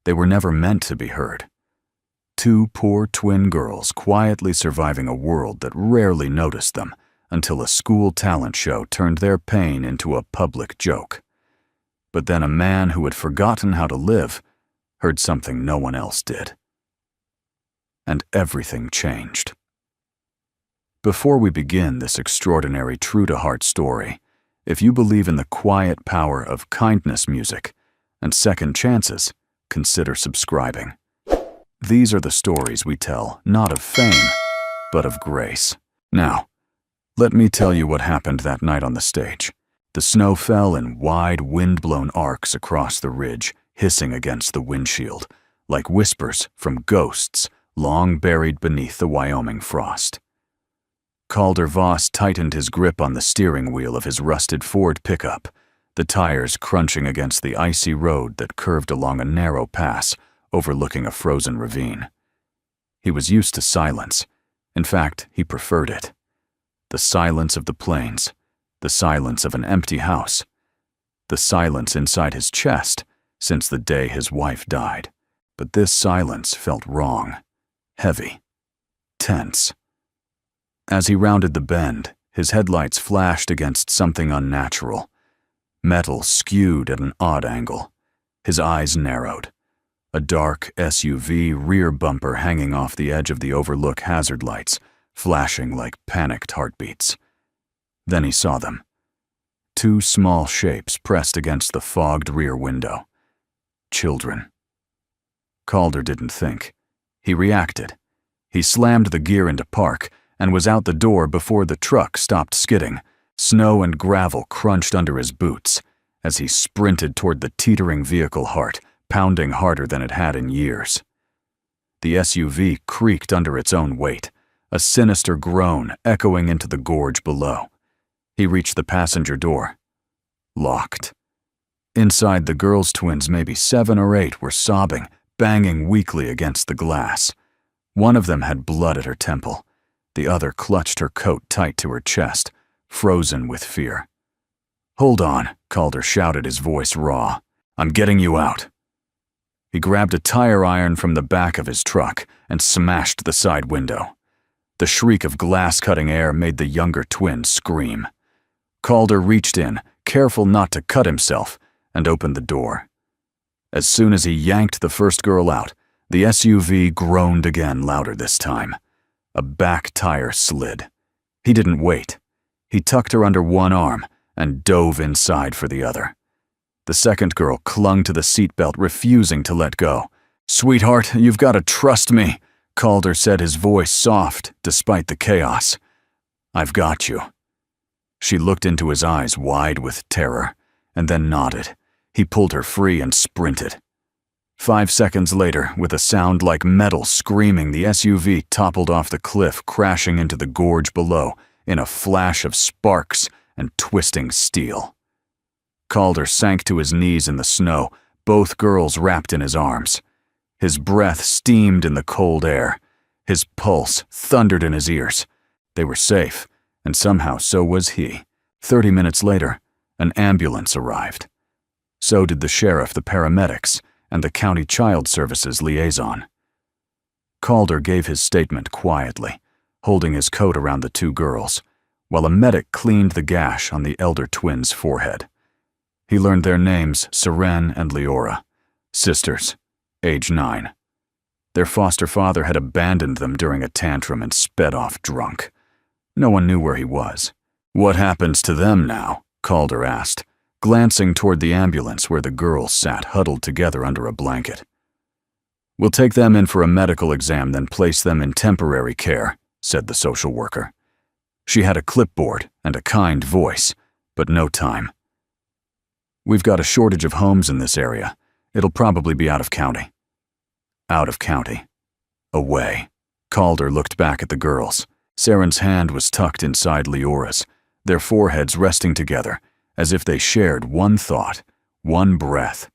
They were never meant to be heard. Two poor twin girls quietly surviving a world that rarely noticed them until a school talent show turned their pain into a public joke. But then a man who had forgotten how to live heard something no one else did. And everything changed. Before we begin this extraordinary true-to-heart story, if you believe in the quiet power of kindness music and second chances, consider subscribing. These are the stories we tell, not of fame, but of grace. Now, let me tell you what happened that night on the stage. The snow fell in wide, wind-blown arcs across the ridge, hissing against the windshield, like whispers from ghosts long buried beneath the Wyoming frost. Calder Voss tightened his grip on the steering wheel of his rusted Ford pickup, the tires crunching against the icy road that curved along a narrow pass overlooking a frozen ravine. He was used to silence. In fact, he preferred it. The silence of the plains, the silence of an empty house, the silence inside his chest since the day his wife died. But this silence felt wrong, heavy, tense. As he rounded the bend, his headlights flashed against something unnatural. Metal skewed at an odd angle. His eyes narrowed. A dark SUV rear bumper hanging off the edge of the overlook hazard lights, flashing like panicked heartbeats. Then he saw them. Two small shapes pressed against the fogged rear window. Children. Calder didn't think. He reacted. He slammed the gear into park and was out the door before the truck stopped skidding. Snow and gravel crunched under his boots as he sprinted toward the teetering vehicle heart, pounding harder than it had in years. The SUV creaked under its own weight, a sinister groan echoing into the gorge below. He reached the passenger door. Locked. Inside, the girls' twins, maybe 7 or 8, were sobbing, banging weakly against the glass. One of them had blood at her temple. The other clutched her coat tight to her chest, frozen with fear. "Hold on," Calder shouted, his voice raw. "I'm getting you out." He grabbed a tire iron from the back of his truck and smashed the side window. The shriek of glass-cutting air made the younger twin scream. Calder reached in, careful not to cut himself, and opened the door. As soon as he yanked the first girl out, the SUV groaned again, louder this time. A back tire slid. He didn't wait. He tucked her under one arm and dove inside for the other. The second girl clung to the seatbelt, refusing to let go. "Sweetheart, you've got to trust me," Calder said, his voice soft despite the chaos. "I've got you." She looked into his eyes wide with terror, and then nodded. He pulled her free and sprinted. 5 seconds later, with a sound like metal screaming, the SUV toppled off the cliff, crashing into the gorge below in a flash of sparks and twisting steel. Calder sank to his knees in the snow, both girls wrapped in his arms. His breath steamed in the cold air. His pulse thundered in his ears. They were safe, and somehow so was he. 30 minutes later, an ambulance arrived. So did the sheriff, the paramedics, and the county child services liaison. Calder gave his statement quietly, holding his coat around the two girls, while a medic cleaned the gash on the elder twins' forehead. He learned their names, Seren and Leora, sisters, age 9. Their foster father had abandoned them during a tantrum and sped off drunk. No one knew where he was. "What happens to them now?" Calder asked, glancing toward the ambulance where the girls sat huddled together under a blanket. "We'll take them in for a medical exam, then place them in temporary care," said the social worker. She had a clipboard and a kind voice, but no time. "We've got a shortage of homes in this area. It'll probably be out of county." Out of county. Away. Calder looked back at the girls. Seren's hand was tucked inside Leora's, their foreheads resting together, as if they shared one thought, one breath.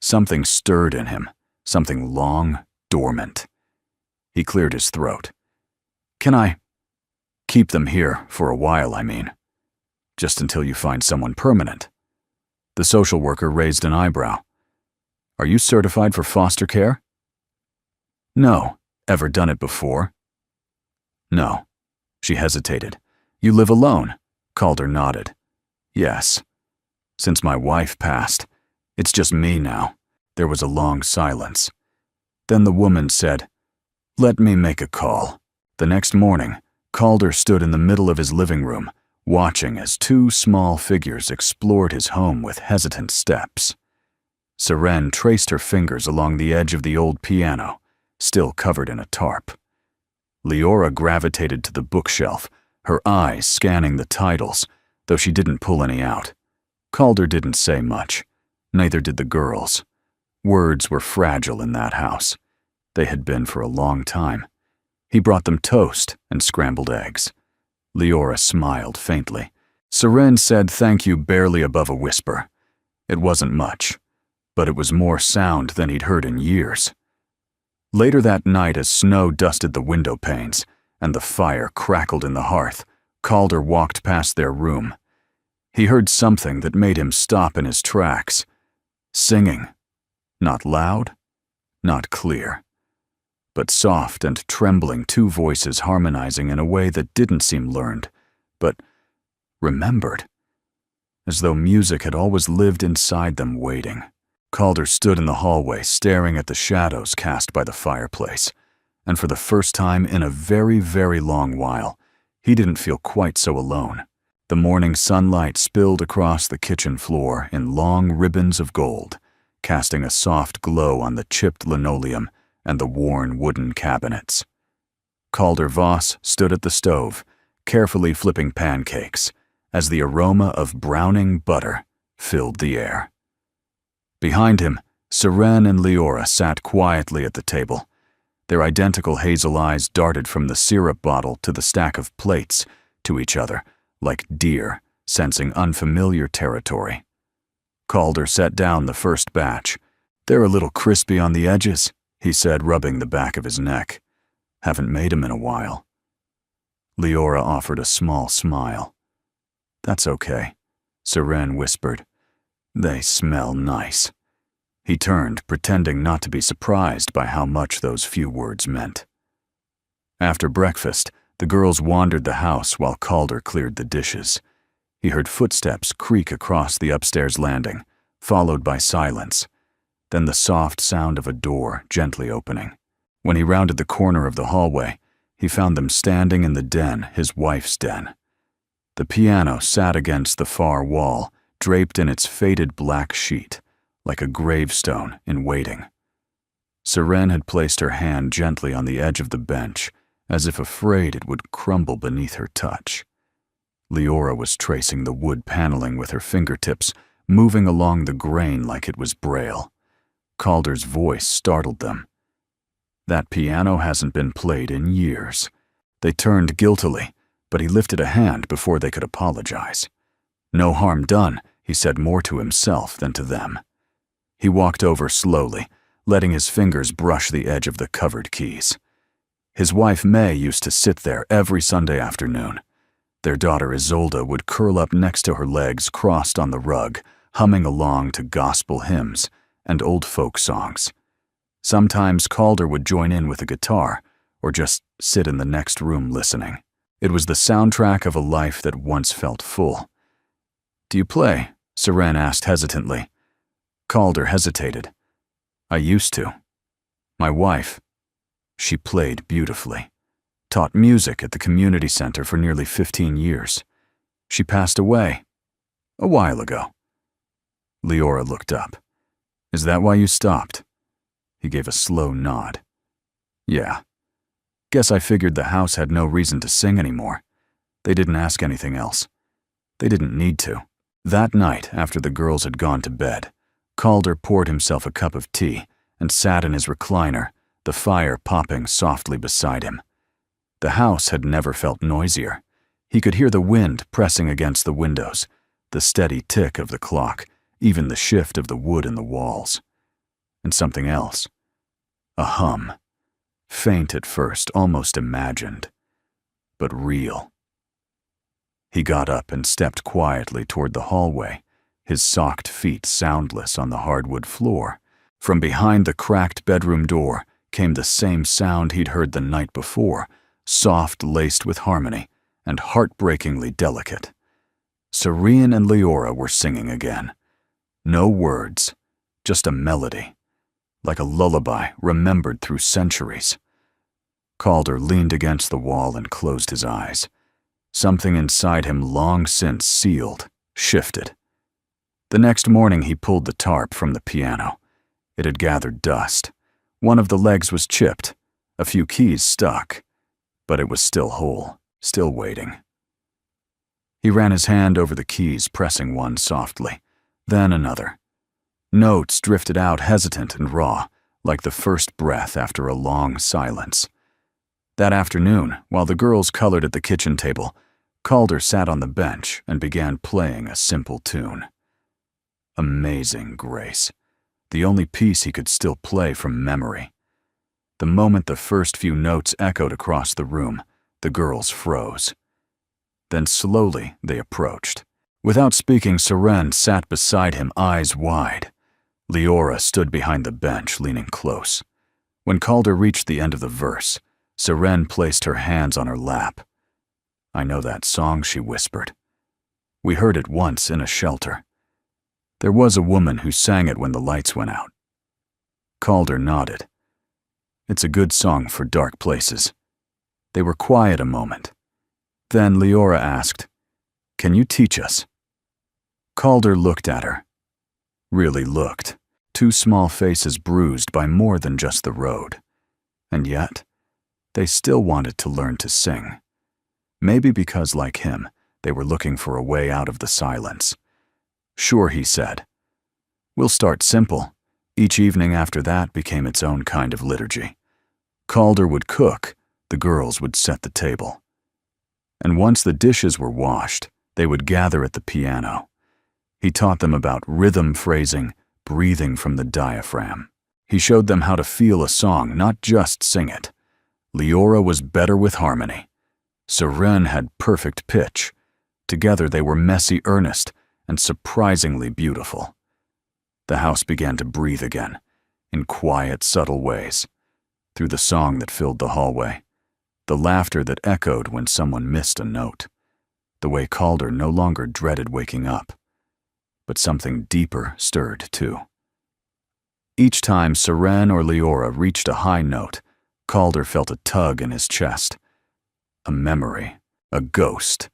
Something stirred in him, something long, dormant. He cleared his throat. "Can I keep them here for a while, I mean? Just until you find someone permanent?" The social worker raised an eyebrow. Are you certified for foster care? No. Ever done it before? No. She hesitated. You live alone? Calder nodded. Yes. Since my wife passed. It's just me now. There was a long silence. Then the woman said, Let me make a call. The next morning, Calder stood in the middle of his living room, watching as two small figures explored his home with hesitant steps. Seren traced her fingers along the edge of the old piano, still covered in a tarp. Leora gravitated to the bookshelf, her eyes scanning the titles, though she didn't pull any out. Calder didn't say much. Neither did the girls. Words were fragile in that house. They had been for a long time. He brought them toast and scrambled eggs. Leora smiled faintly. Seren said thank you barely above a whisper. It wasn't much, but it was more sound than he'd heard in years. Later that night, as snow dusted the window panes and the fire crackled in the hearth, Calder walked past their room. He heard something that made him stop in his tracks. Singing. Not loud, not clear, but soft and trembling, two voices harmonizing in a way that didn't seem learned, but remembered, as though music had always lived inside them, waiting. Calder stood in the hallway, staring at the shadows cast by the fireplace, and for the first time in a very, very long while, he didn't feel quite so alone. The morning sunlight spilled across the kitchen floor in long ribbons of gold, casting a soft glow on the chipped linoleum and the worn wooden cabinets. Calder Voss stood at the stove, carefully flipping pancakes, as the aroma of browning butter filled the air. Behind him, Seren and Leora sat quietly at the table. Their identical hazel eyes darted from the syrup bottle to the stack of plates, to each other, like deer sensing unfamiliar territory. Calder set down the first batch. They're a little crispy on the edges, he said, rubbing the back of his neck. Haven't made 'em in a while. Leora offered a small smile. That's okay, Seren whispered. They smell nice. He turned, pretending not to be surprised by how much those few words meant. After breakfast, the girls wandered the house while Calder cleared the dishes. He heard footsteps creak across the upstairs landing, followed by silence, then the soft sound of a door gently opening. When he rounded the corner of the hallway, he found them standing in the den, his wife's den. The piano sat against the far wall, draped in its faded black sheet, like a gravestone in waiting. Seren had placed her hand gently on the edge of the bench, as if afraid it would crumble beneath her touch. Leora was tracing the wood paneling with her fingertips, moving along the grain like it was braille. Calder's voice startled them. That piano hasn't been played in years. They turned guiltily, but he lifted a hand before they could apologize. No harm done, he said, more to himself than to them. He walked over slowly, letting his fingers brush the edge of the covered keys. His wife May used to sit there every Sunday afternoon. Their daughter Isolde would curl up next to her legs crossed on the rug, humming along to gospel hymns and old folk songs. Sometimes Calder would join in with a guitar, or just sit in the next room listening. It was the soundtrack of a life that once felt full. Do you play? Seren asked hesitantly. Calder hesitated. I used to. My wife. She played beautifully. Taught music at the community center for nearly 15 years. She passed away a while ago. Leora looked up. Is that why you stopped? He gave a slow nod. Yeah. Guess I figured the house had no reason to sing anymore. They didn't ask anything else. They didn't need to. That night, after the girls had gone to bed, Calder poured himself a cup of tea and sat in his recliner, the fire popping softly beside him. The house had never felt noisier. He could hear the wind pressing against the windows, the steady tick of the clock, even the shift of the wood in the walls. And something else. A hum. Faint at first, almost imagined, but real. He got up and stepped quietly toward the hallway, his socked feet soundless on the hardwood floor, From behind the cracked bedroom door came the same sound he'd heard the night before, soft, laced with harmony, and heartbreakingly delicate. Serene and Leora were singing again. No words, just a melody, like a lullaby remembered through centuries. Calder leaned against the wall and closed his eyes. Something inside him long since sealed, shifted. The next morning he pulled the tarp from the piano. It had gathered dust. One of the legs was chipped, a few keys stuck, but it was still whole, still waiting. He ran his hand over the keys, pressing one softly, then another. Notes drifted out hesitant and raw, like the first breath after a long silence. That afternoon, while the girls colored at the kitchen table, Calder sat on the bench and began playing a simple tune. Amazing Grace, the only piece he could still play from memory. The moment the first few notes echoed across the room, the girls froze. Then slowly they approached. Without speaking, Serene sat beside him, eyes wide. Leora stood behind the bench, leaning close. When Calder reached the end of the verse, Serene placed her hands on her lap. "I know that song," she whispered. "We heard it once in a shelter. There was a woman who sang it when the lights went out." Calder nodded. "It's a good song for dark places." They were quiet a moment. Then Leora asked, "Can you teach us?" Calder looked at her. Really looked. Two small faces bruised by more than just the road. And yet, they still wanted to learn to sing. Maybe because, like him, they were looking for a way out of the silence. "Sure," he said. "We'll start simple." Each evening after that became its own kind of liturgy. Calder would cook, the girls would set the table. And once the dishes were washed, they would gather at the piano. He taught them about rhythm phrasing, breathing from the diaphragm. He showed them how to feel a song, not just sing it. Leora was better with harmony. Serene had perfect pitch. Together they were messy earnest and surprisingly beautiful. The house began to breathe again, in quiet, subtle ways, through the song that filled the hallway, the laughter that echoed when someone missed a note, the way Calder no longer dreaded waking up. But something deeper stirred, too. Each time Serene or Leora reached a high note, Calder felt a tug in his chest. A memory, a ghost.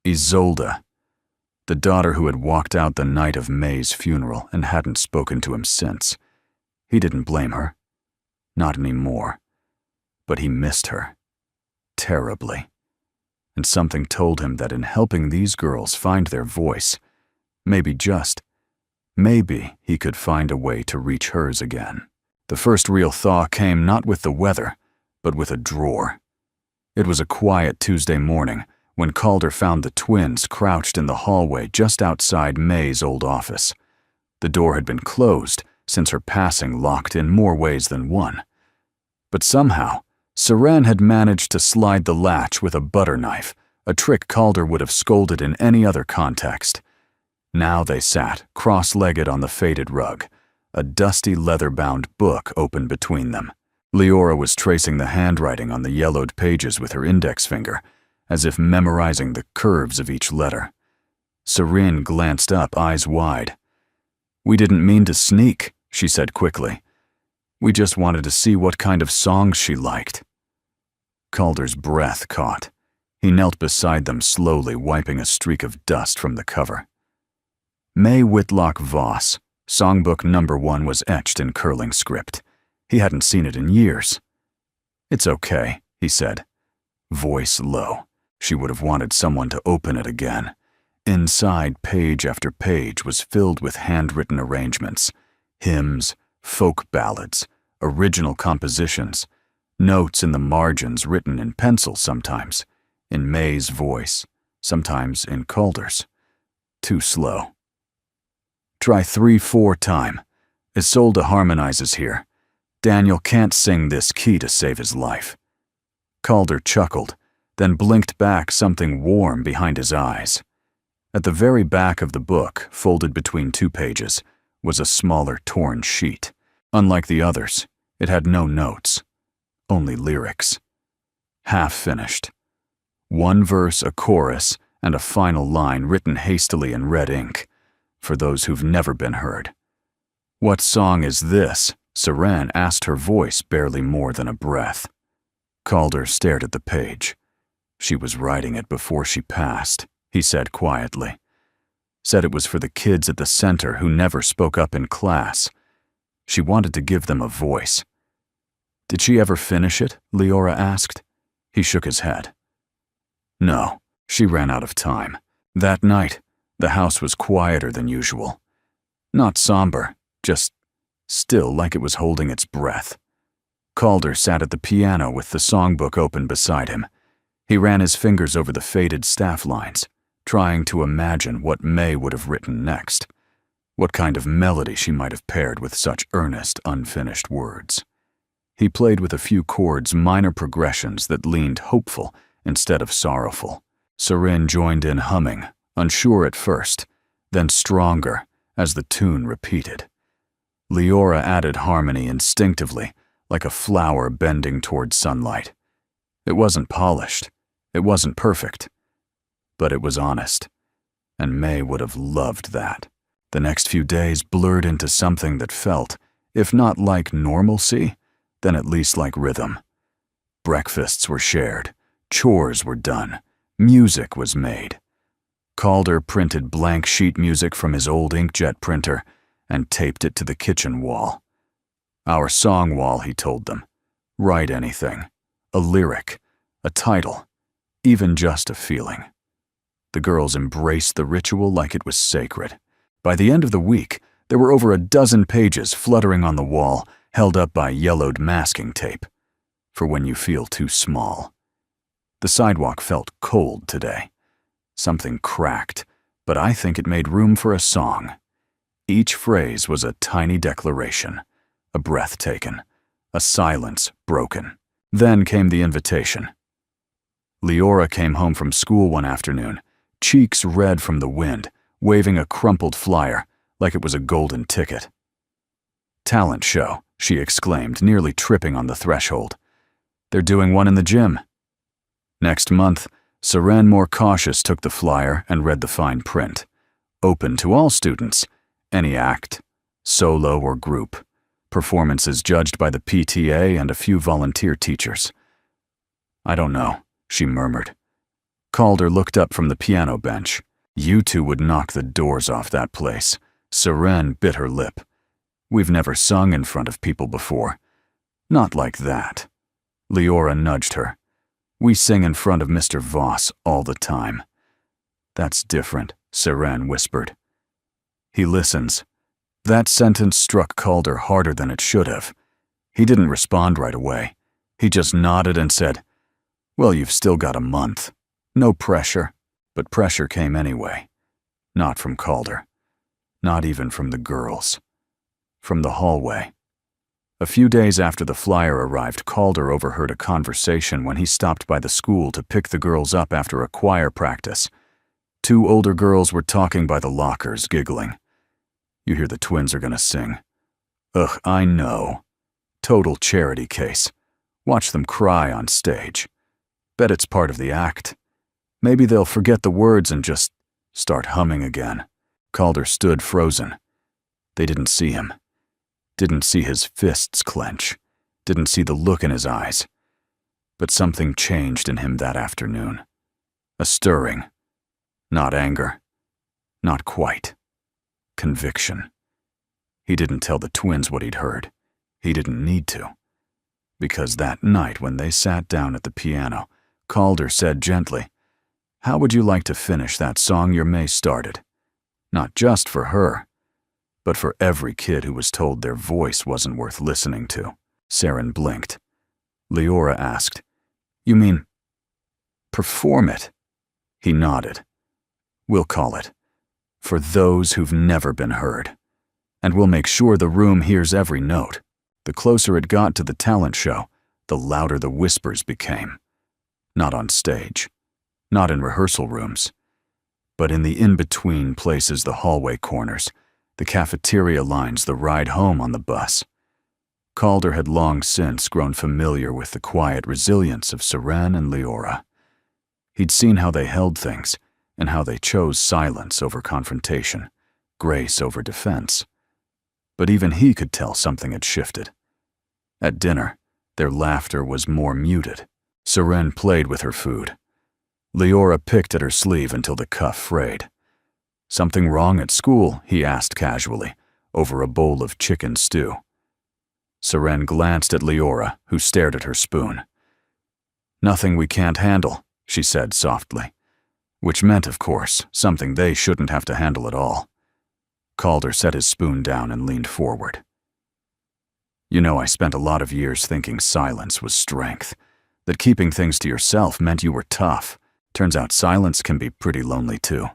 Isolde, the daughter who had walked out the night of May's funeral and hadn't spoken to him since. He didn't blame her. Not anymore. But he missed her. Terribly. And something told him that in helping these girls find their voice, maybe he could find a way to reach hers again. The first real thaw came not with the weather, but with a drawer. It was a quiet Tuesday morning when Calder found the twins crouched in the hallway just outside May's old office. The door had been closed since her passing locked in more ways than one. But somehow, Serene had managed to slide the latch with a butter knife, a trick Calder would have scolded in any other context. Now they sat, cross-legged on the faded rug, a dusty leather-bound book open between them. Leora was tracing the handwriting on the yellowed pages with her index finger, as if memorizing the curves of each letter. Serene glanced up, eyes wide. "We didn't mean to sneak," she said quickly. "We just wanted to see what kind of songs she liked." Calder's breath caught. He knelt beside them slowly, wiping a streak of dust from the cover. May Whitlock Voss, Songbook number 1 was etched in curling script. He hadn't seen it in years. "It's okay," he said, voice low. She would have wanted someone to open it again. Inside, page after page was filled with handwritten arrangements, hymns, folk ballads, original compositions, notes in the margins written in pencil sometimes, in May's voice, sometimes in Calder's. Too slow. "Try 3/4 time. Isolde harmonizes here. Daniel can't sing this key to save his life." Calder chuckled, then blinked back something warm behind his eyes. At the very back of the book, folded between 2 pages, was a smaller torn sheet. Unlike the others, it had no notes, only lyrics. Half finished. One verse, a chorus, and a final line written hastily in red ink, for those who've never been heard. "What song is this?" Seren asked, her voice barely more than a breath. Calder stared at the page. "She was writing it before she passed," he said quietly. "Said it was for the kids at the center who never spoke up in class. She wanted to give them a voice." "Did she ever finish it?" Leora asked. He shook his head. "No, she ran out of time. That night, the house was quieter than usual. Not somber, just still like it was holding its breath." Calder sat at the piano with the songbook open beside him. He ran his fingers over the faded staff lines, trying to imagine what May would have written next, what kind of melody she might have paired with such earnest, unfinished words. He played with a few chords, minor progressions that leaned hopeful instead of sorrowful. Seren joined in humming, unsure at first, then stronger as the tune repeated. Leora added harmony instinctively, like a flower bending toward sunlight. It wasn't polished, it wasn't perfect, but it was honest, and May would have loved that. The next few days blurred into something that felt, if not like normalcy, then at least like rhythm. Breakfasts were shared, chores were done, music was made. Calder printed blank sheet music from his old inkjet printer and taped it to the kitchen wall. "Our song wall," he told them. "Write anything. A lyric, a title, even just a feeling." The girls embraced the ritual like it was sacred. By the end of the week, there were over a dozen pages fluttering on the wall, held up by yellowed masking tape. For when you feel too small. The sidewalk felt cold today. Something cracked, but I think it made room for a song. Each phrase was a tiny declaration, a breath taken, a silence broken. Then came the invitation. Leora came home from school one afternoon, cheeks red from the wind, waving a crumpled flyer like it was a golden ticket. "Talent show," she exclaimed, nearly tripping on the threshold. "They're doing one in the gym." Next month, Seren, more cautious, took the flyer and read the fine print. Open to all students, any act, solo or group. Performances judged by the PTA and a few volunteer teachers. "I don't know," she murmured. Calder looked up from the piano bench. "You two would knock the doors off that place." Seren bit her lip. "We've never sung in front of people before. Not like that." Leora nudged her. "We sing in front of Mr. Voss all the time." "That's different," Seren whispered. "He listens." That sentence struck Calder harder than it should have. He didn't respond right away. He just nodded and said, "Well, you've still got a month. No pressure." But pressure came anyway. Not from Calder. Not even from the girls. From the hallway. A few days after the flyer arrived, Calder overheard a conversation when he stopped by the school to pick the girls up after a choir practice. Two older girls were talking by the lockers, giggling. "You hear the twins are gonna sing." "Ugh, I know. Total charity case. Watch them cry on stage. Bet it's part of the act. Maybe they'll forget the words and just start humming again." Calder stood frozen. They didn't see him. Didn't see his fists clench. Didn't see the look in his eyes. But something changed in him that afternoon. A stirring. Not anger. Not quite. Conviction. He didn't tell the twins what he'd heard. He didn't need to. Because that night when they sat down at the piano, Calder said gently, "How would you like to finish that song your May started? Not just for her, but for every kid who was told their voice wasn't worth listening to." Seren blinked. Leora asked, "You mean perform it?" He nodded. "We'll call it For Those Who've Never Been Heard. And we'll make sure the room hears every note." The closer it got to the talent show, the louder the whispers became. Not on stage. Not in rehearsal rooms. But in the in-between places, the hallway corners, the cafeteria lines, the ride home on the bus. Calder had long since grown familiar with the quiet resilience of Seren and Leora. He'd seen how they held things and how they chose silence over confrontation, grace over defense. But even he could tell something had shifted. At dinner, their laughter was more muted. Seren played with her food. Leora picked at her sleeve until the cuff frayed. "Something wrong at school?" he asked casually, over a bowl of chicken stew. Seren glanced at Leora, who stared at her spoon. "Nothing we can't handle," she said softly. Which meant, of course, something they shouldn't have to handle at all. Calder set his spoon down and leaned forward. "You know, I spent a lot of years thinking silence was strength, that keeping things to yourself meant you were tough. Turns out silence can be pretty lonely too."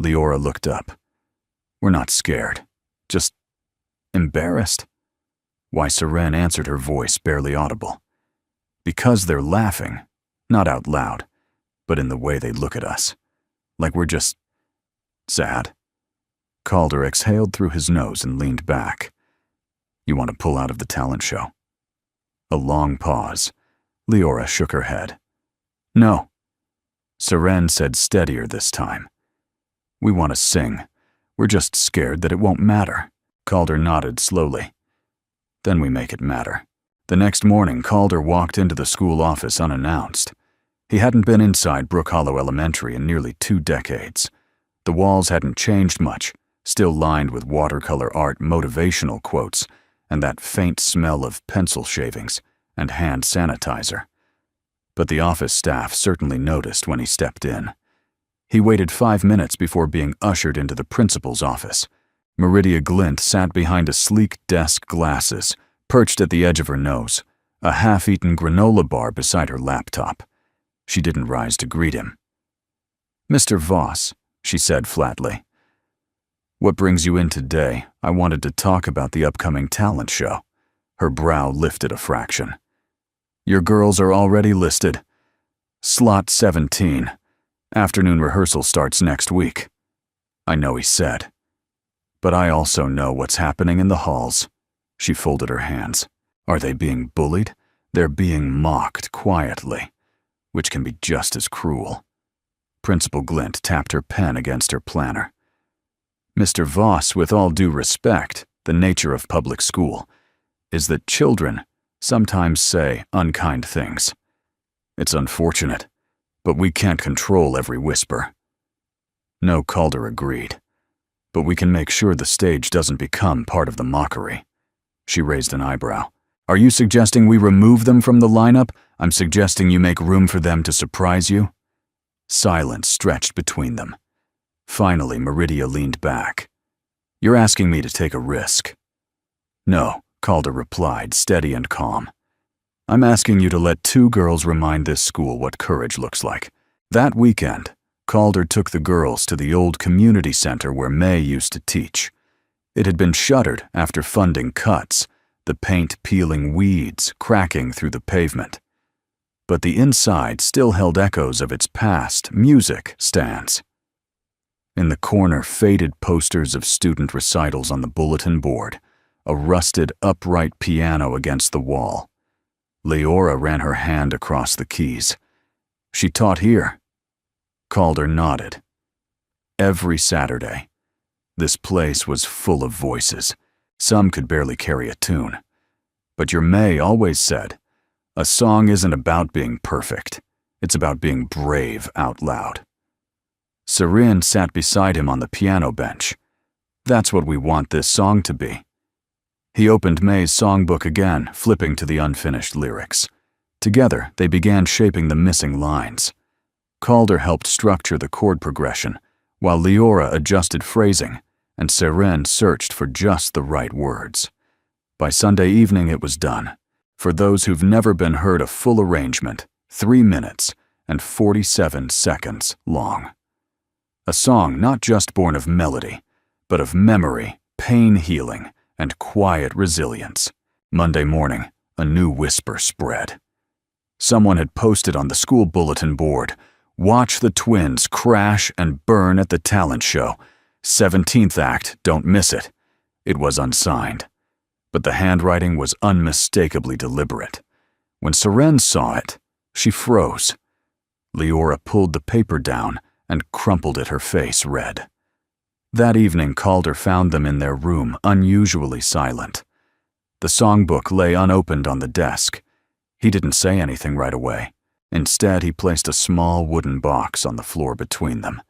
Leora looked up. "We're not scared, just embarrassed." Why, Seren answered her voice barely audible. "Because they're laughing, not out loud, but in the way they look at us. Like we're just sad." Calder exhaled through his nose and leaned back. "You want to pull out of the talent show?" A long pause. Leora shook her head. "No." Seren said steadier this time. "We want to sing. We're just scared that it won't matter." Calder nodded slowly. "Then we make it matter." The next morning, Calder walked into the school office unannounced. He hadn't been inside Brook Hollow Elementary in nearly 2 decades. The walls hadn't changed much, still lined with watercolor art motivational quotes and that faint smell of pencil shavings and hand sanitizer. But the office staff certainly noticed when he stepped in. He waited 5 minutes before being ushered into the principal's office. Meridia Glint sat behind a sleek desk, glasses perched at the edge of her nose, a half-eaten granola bar beside her laptop. She didn't rise to greet him. "Mr. Voss," she said flatly. "What brings you in today? I wanted to talk about the upcoming talent show." Her brow lifted a fraction. "Your girls are already listed. Slot 17. Afternoon rehearsal starts next week." "I know," he said. "But I also know what's happening in the halls." She folded her hands. "Are they being bullied? They're being mocked quietly, which can be just as cruel." Principal Glint tapped her pen against her planner. "Mr. Voss, with all due respect, the nature of public school is that children sometimes say unkind things. It's unfortunate, but we can't control every whisper." No, Calder agreed. "But we can make sure the stage doesn't become part of the mockery." She raised an eyebrow. "Are you suggesting we remove them from the lineup? I'm suggesting you make room for them to surprise you." Silence stretched between them. Finally, Meridia leaned back. "You're asking me to take a risk." "No," Calder replied, steady and calm. "I'm asking you to let 2 girls remind this school what courage looks like." That weekend, Calder took the girls to the old community center where May used to teach. It had been shuttered after funding cuts, the paint peeling weeds cracking through the pavement. But the inside still held echoes of its past music stands. In the corner, faded posters of student recitals on the bulletin board, a rusted upright piano against the wall. Leora ran her hand across the keys. "She taught here." Calder nodded. Every Saturday. This place was full of voices. Some could barely carry a tune. But your May always said, "A song isn't about being perfect. It's about being brave out loud." Seren sat beside him on the piano bench. "That's what we want this song to be." He opened May's songbook again, flipping to the unfinished lyrics. Together, they began shaping the missing lines. Calder helped structure the chord progression, while Leora adjusted phrasing, and Seren searched for just the right words. By Sunday evening, it was done. For those who've never been heard, a full arrangement, 3 minutes and 47 seconds long. A song not just born of melody, but of memory, pain healing, and quiet resilience. Monday morning, a new whisper spread. Someone had posted on the school bulletin board, "Watch the twins crash and burn at the talent show. 17th act, don't miss it." It was unsigned. but the handwriting was unmistakably deliberate. When Seren saw it, she froze. Leora pulled the paper down and crumpled it, her face red. That evening, Calder found them in their room, unusually silent. The songbook lay unopened on the desk. He didn't say anything right away. Instead, he placed a small wooden box on the floor between them,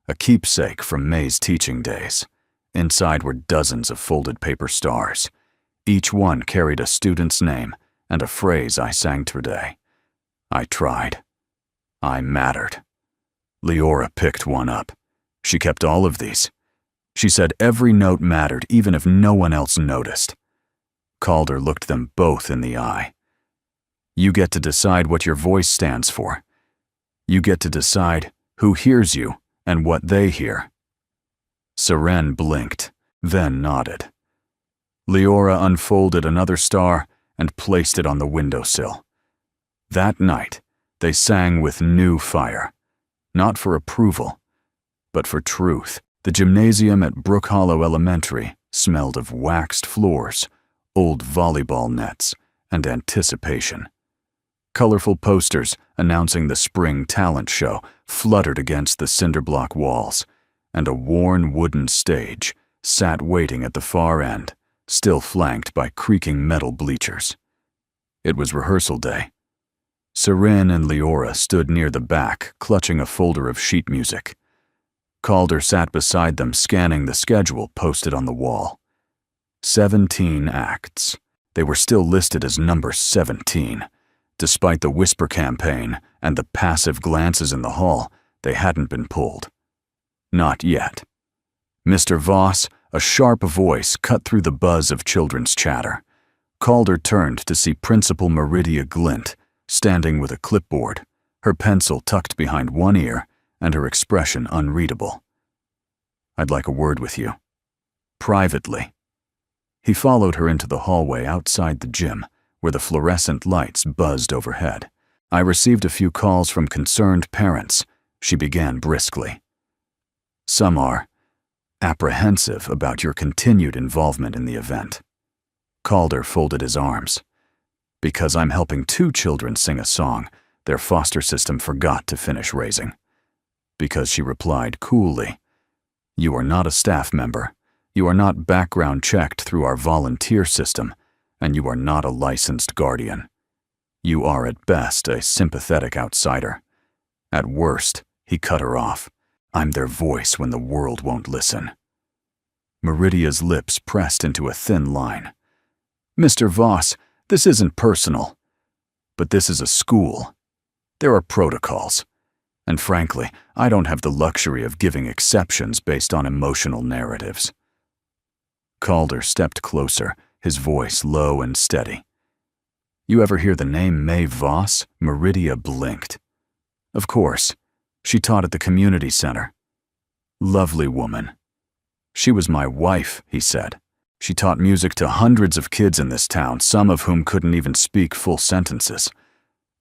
a keepsake from May's teaching days. Inside were dozens of folded paper stars. Each one carried a student's name and a phrase I sang today. I tried. I mattered. Leora picked one up. She kept all of these. She said every note mattered, even if no one else noticed. Calder looked them both in the eye. You get to decide what your voice stands for. You get to decide who hears you and what they hear. Seren blinked, then nodded. Leora unfolded another star and placed it on the windowsill. That night, they sang with new fire, not for approval, but for truth. The gymnasium at Brook Hollow Elementary smelled of waxed floors, old volleyball nets, and anticipation. Colorful posters announcing the spring talent show fluttered against the cinderblock walls, and a worn wooden stage sat waiting at the far end, still flanked by creaking metal bleachers. It was rehearsal day. Seren and Leora stood near the back, clutching a folder of sheet music. Calder sat beside them, scanning the schedule posted on the wall. 17 acts. They were still listed as number 17. Despite the whisper campaign and the passive glances in the hall, they hadn't been pulled. Not yet. Mr. Voss, a sharp voice, cut through the buzz of children's chatter. Calder turned to see Principal Meridia Glint, standing with a clipboard, her pencil tucked behind one ear and her expression unreadable. I'd like a word with you. Privately. He followed her into the hallway outside the gym, where the fluorescent lights buzzed overhead. I received a few calls from concerned parents, she began briskly. Some are apprehensive about your continued involvement in the event. Calder folded his arms. Because I'm helping 2 children sing a song their foster system forgot to finish raising. Because she replied coolly, you are not a staff member, you are not background checked through our volunteer system, and you are not a licensed guardian. You are at best a sympathetic outsider. At worst, he cut her off. I'm their voice when the world won't listen. Meridia's lips pressed into a thin line. Mr. Voss, this isn't personal. But this is a school. There are protocols. And frankly, I don't have the luxury of giving exceptions based on emotional narratives. Calder stepped closer, his voice low and steady. You ever hear the name May Voss? Meridia blinked. Of course. She taught at the community center. Lovely woman. She was my wife, he said. She taught music to hundreds of kids in this town, some of whom couldn't even speak full sentences.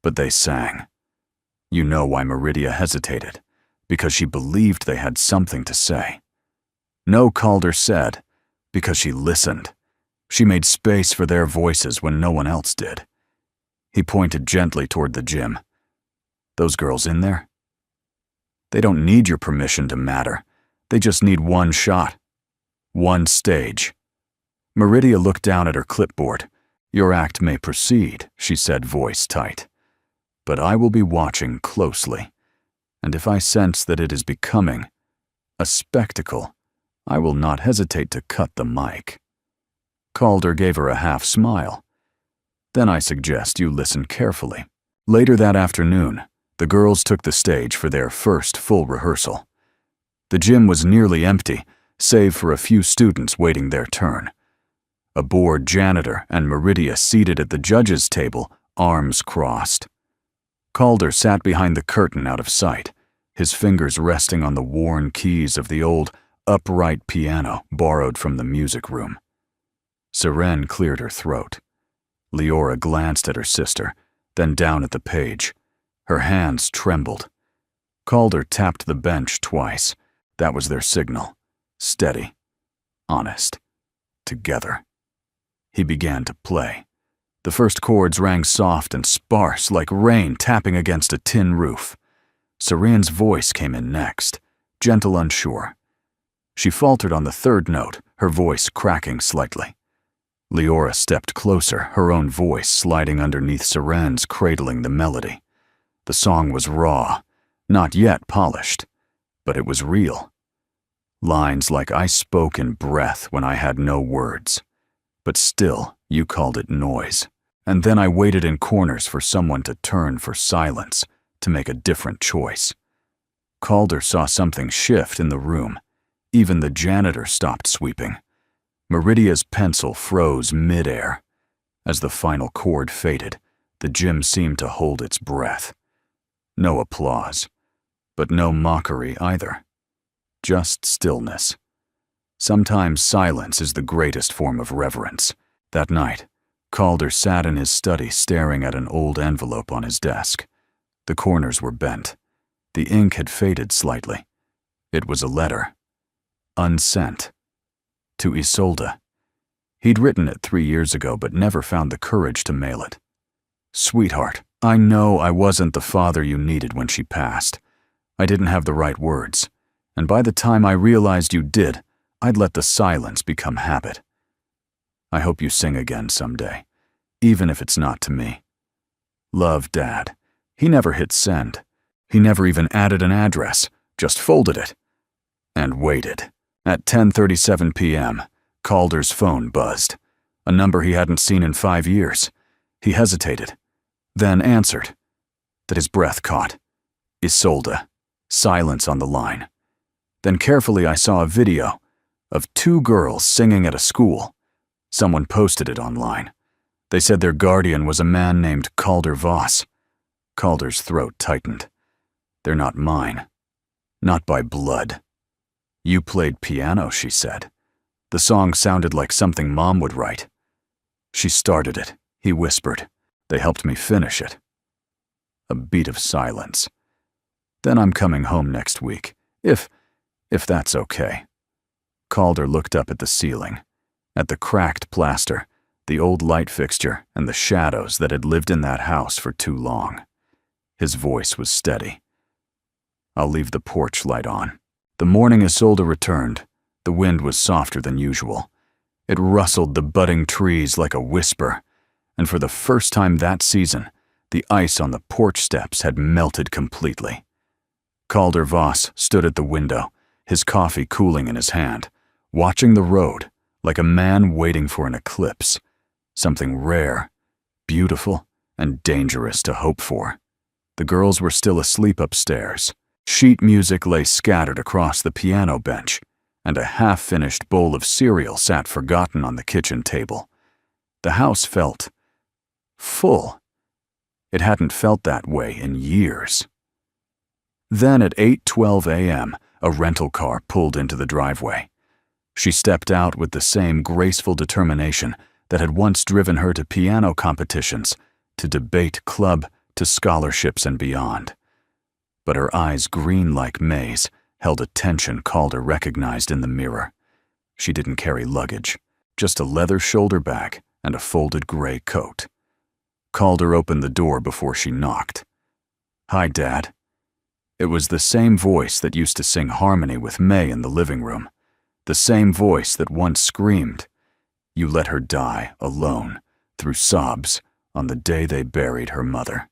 But they sang. You know why Meridia hesitated. Because she believed they had something to say. No, Calder said. Because she listened. She made space for their voices when no one else did. He pointed gently toward the gym. Those girls in there? They don't need your permission to matter. They just need one shot. One stage. Meridia looked down at her clipboard. Your act may proceed, she said, voice tight. But I will be watching closely. And if I sense that it is becoming a spectacle, I will not hesitate to cut the mic. Calder gave her a half smile. Then I suggest you listen carefully. Later that afternoon, the girls took the stage for their first full rehearsal. The gym was nearly empty, save for a few students waiting their turn. A bored janitor and Meridia seated at the judges' table, arms crossed. Calder sat behind the curtain out of sight, his fingers resting on the worn keys of the old, upright piano borrowed from the music room. Seren cleared her throat. Leora glanced at her sister, then down at the page. Her hands trembled. Calder tapped the bench twice. That was their signal. Steady. Honest. Together. He began to play. The first chords rang soft and sparse, like rain tapping against a tin roof. Serene's voice came in next, gentle, unsure. She faltered on the third note, her voice cracking slightly. Leora stepped closer, her own voice sliding underneath Serene's, cradling the melody. The song was raw, not yet polished, but it was real. Lines like I spoke in breath when I had no words. But still, you called it noise. And then I waited in corners for someone to turn for silence, to make a different choice. Calder saw something shift in the room. Even the janitor stopped sweeping. Meridia's pencil froze mid-air. As the final chord faded, the gym seemed to hold its breath. No applause, but no mockery either. Just stillness. Sometimes silence is the greatest form of reverence. That night, Calder sat in his study staring at an old envelope on his desk. The corners were bent. The ink had faded slightly. It was a letter. Unsent. To Isolde. He'd written it 3 years ago but never found the courage to mail it. Sweetheart, I know I wasn't the father you needed when she passed. I didn't have the right words. And by the time I realized you did, I'd let the silence become habit. I hope you sing again someday, even if it's not to me. Love, Dad. He never hit send. He never even added an address, just folded it. And waited. At 10:37 p.m., Calder's phone buzzed. A number he hadn't seen in 5 years. He hesitated, then answered. That his breath caught. Isolde. Silence on the line. Then carefully I saw a video of 2 girls singing at a school. Someone posted it online. They said their guardian was a man named Calder Voss. Calder's throat tightened. They're not mine. Not by blood. You played piano, she said. The song sounded like something Mom would write. She started it, he whispered. They helped me finish it. A beat of silence. Then I'm coming home next week, if that's okay. Calder looked up at the ceiling, at the cracked plaster, the old light fixture, and the shadows that had lived in that house for too long. His voice was steady. I'll leave the porch light on. The morning Isolde returned, the wind was softer than usual. It rustled the budding trees like a whisper, and for the first time that season, the ice on the porch steps had melted completely. Calder Voss stood at the window, his coffee cooling in his hand, watching the road like a man waiting for an eclipse, something rare, beautiful, and dangerous to hope for. The girls were still asleep upstairs. Sheet music lay scattered across the piano bench, and a half-finished bowl of cereal sat forgotten on the kitchen table. The house felt full. It hadn't felt that way in years. Then at 8:12 a.m., a rental car pulled into the driveway. She stepped out with the same graceful determination that had once driven her to piano competitions, to debate club, to scholarships and beyond. But her eyes, green like maize, held a tension Calder recognized in the mirror. She didn't carry luggage, just a leather shoulder bag and a folded gray coat. Calder opened the door before she knocked. Hi, Dad. It was the same voice that used to sing harmony with May in the living room. The same voice that once screamed, "You let her die alone," through sobs on the day they buried her mother.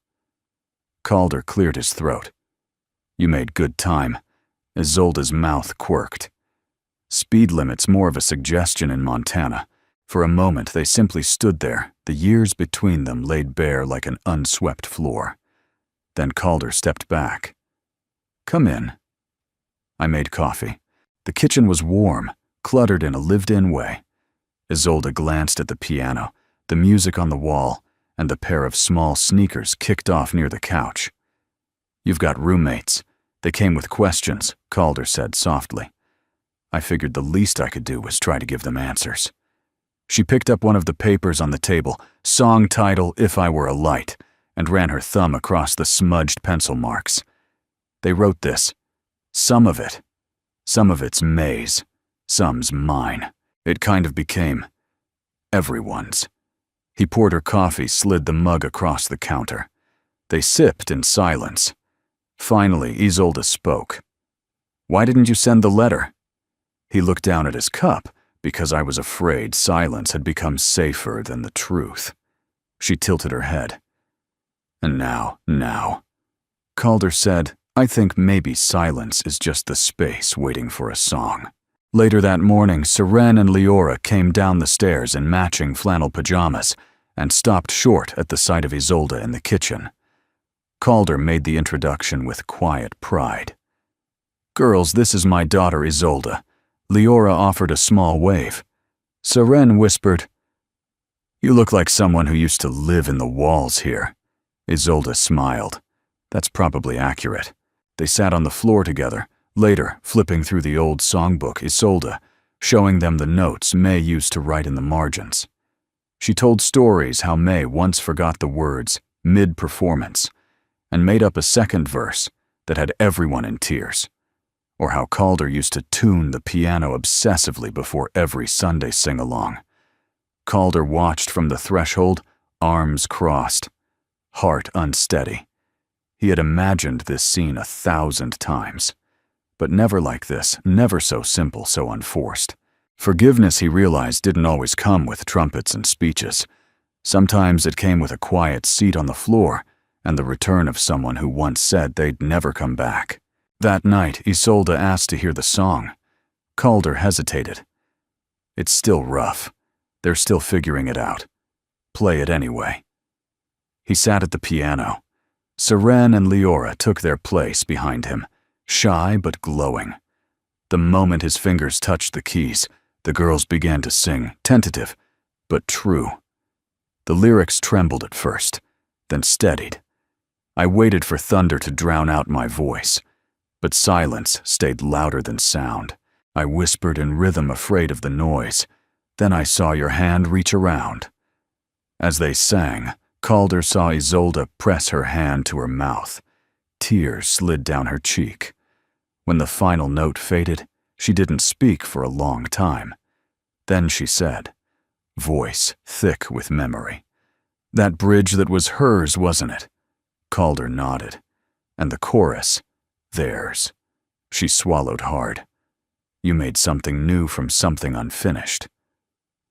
Calder cleared his throat. You made good time. Isolde's mouth quirked. Speed limit's more of a suggestion in Montana. For a moment they simply stood there, the years between them laid bare like an unswept floor. Then Calder stepped back. Come in. I made coffee. The kitchen was warm, cluttered in a lived-in way. Isolde glanced at the piano, the music on the wall, and the pair of small sneakers kicked off near the couch. You've got roommates. They came with questions, Calder said softly. I figured the least I could do was try to give them answers. She picked up one of the papers on the table, song title If I Were a Light, and ran her thumb across the smudged pencil marks. They wrote this. Some of it's May's, some's mine. It kind of became everyone's. He poured her coffee, slid the mug across the counter. They sipped in silence. Finally, Isolde spoke. "Why didn't you send the letter?" He looked down at his cup, because I was afraid silence had become safer than the truth. She tilted her head. "And now. Calder said, I think maybe silence is just the space waiting for a song." Later that morning, Seren and Leora came down the stairs in matching flannel pajamas and stopped short at the sight of Isolde in the kitchen. Calder made the introduction with quiet pride. "Girls, this is my daughter Isolde." Leora offered a small wave. Seren whispered, "You look like someone who used to live in the walls here." Isolde smiled. That's probably accurate. They sat on the floor together, later flipping through the old songbook, Isolde, showing them the notes May used to write in the margins. She told stories how May once forgot the words mid-performance and made up a second verse that had everyone in tears, or how Calder used to tune the piano obsessively before every Sunday sing-along. Calder watched from the threshold, arms crossed, heart unsteady. He had imagined this scene 1,000 times, but never like this, never so simple, so unforced. Forgiveness, he realized, didn't always come with trumpets and speeches. Sometimes it came with a quiet seat on the floor and the return of someone who once said they'd never come back. That night, Isolde asked to hear the song. Calder hesitated. "It's still rough. They're still figuring it out. Play it anyway." He sat at the piano. Seren and Leora took their place behind him, shy but glowing. The moment his fingers touched the keys, the girls began to sing, tentative, but true. The lyrics trembled at first, then steadied. I waited for thunder to drown out my voice, but silence stayed louder than sound. I whispered in rhythm, afraid of the noise. Then I saw your hand reach around. As they sang, Calder saw Isolde press her hand to her mouth. Tears slid down her cheek. When the final note faded, she didn't speak for a long time. Then she said, voice thick with memory, "That bridge that was hers, wasn't it?" Calder nodded. "And the chorus, theirs." She swallowed hard. "You made something new from something unfinished."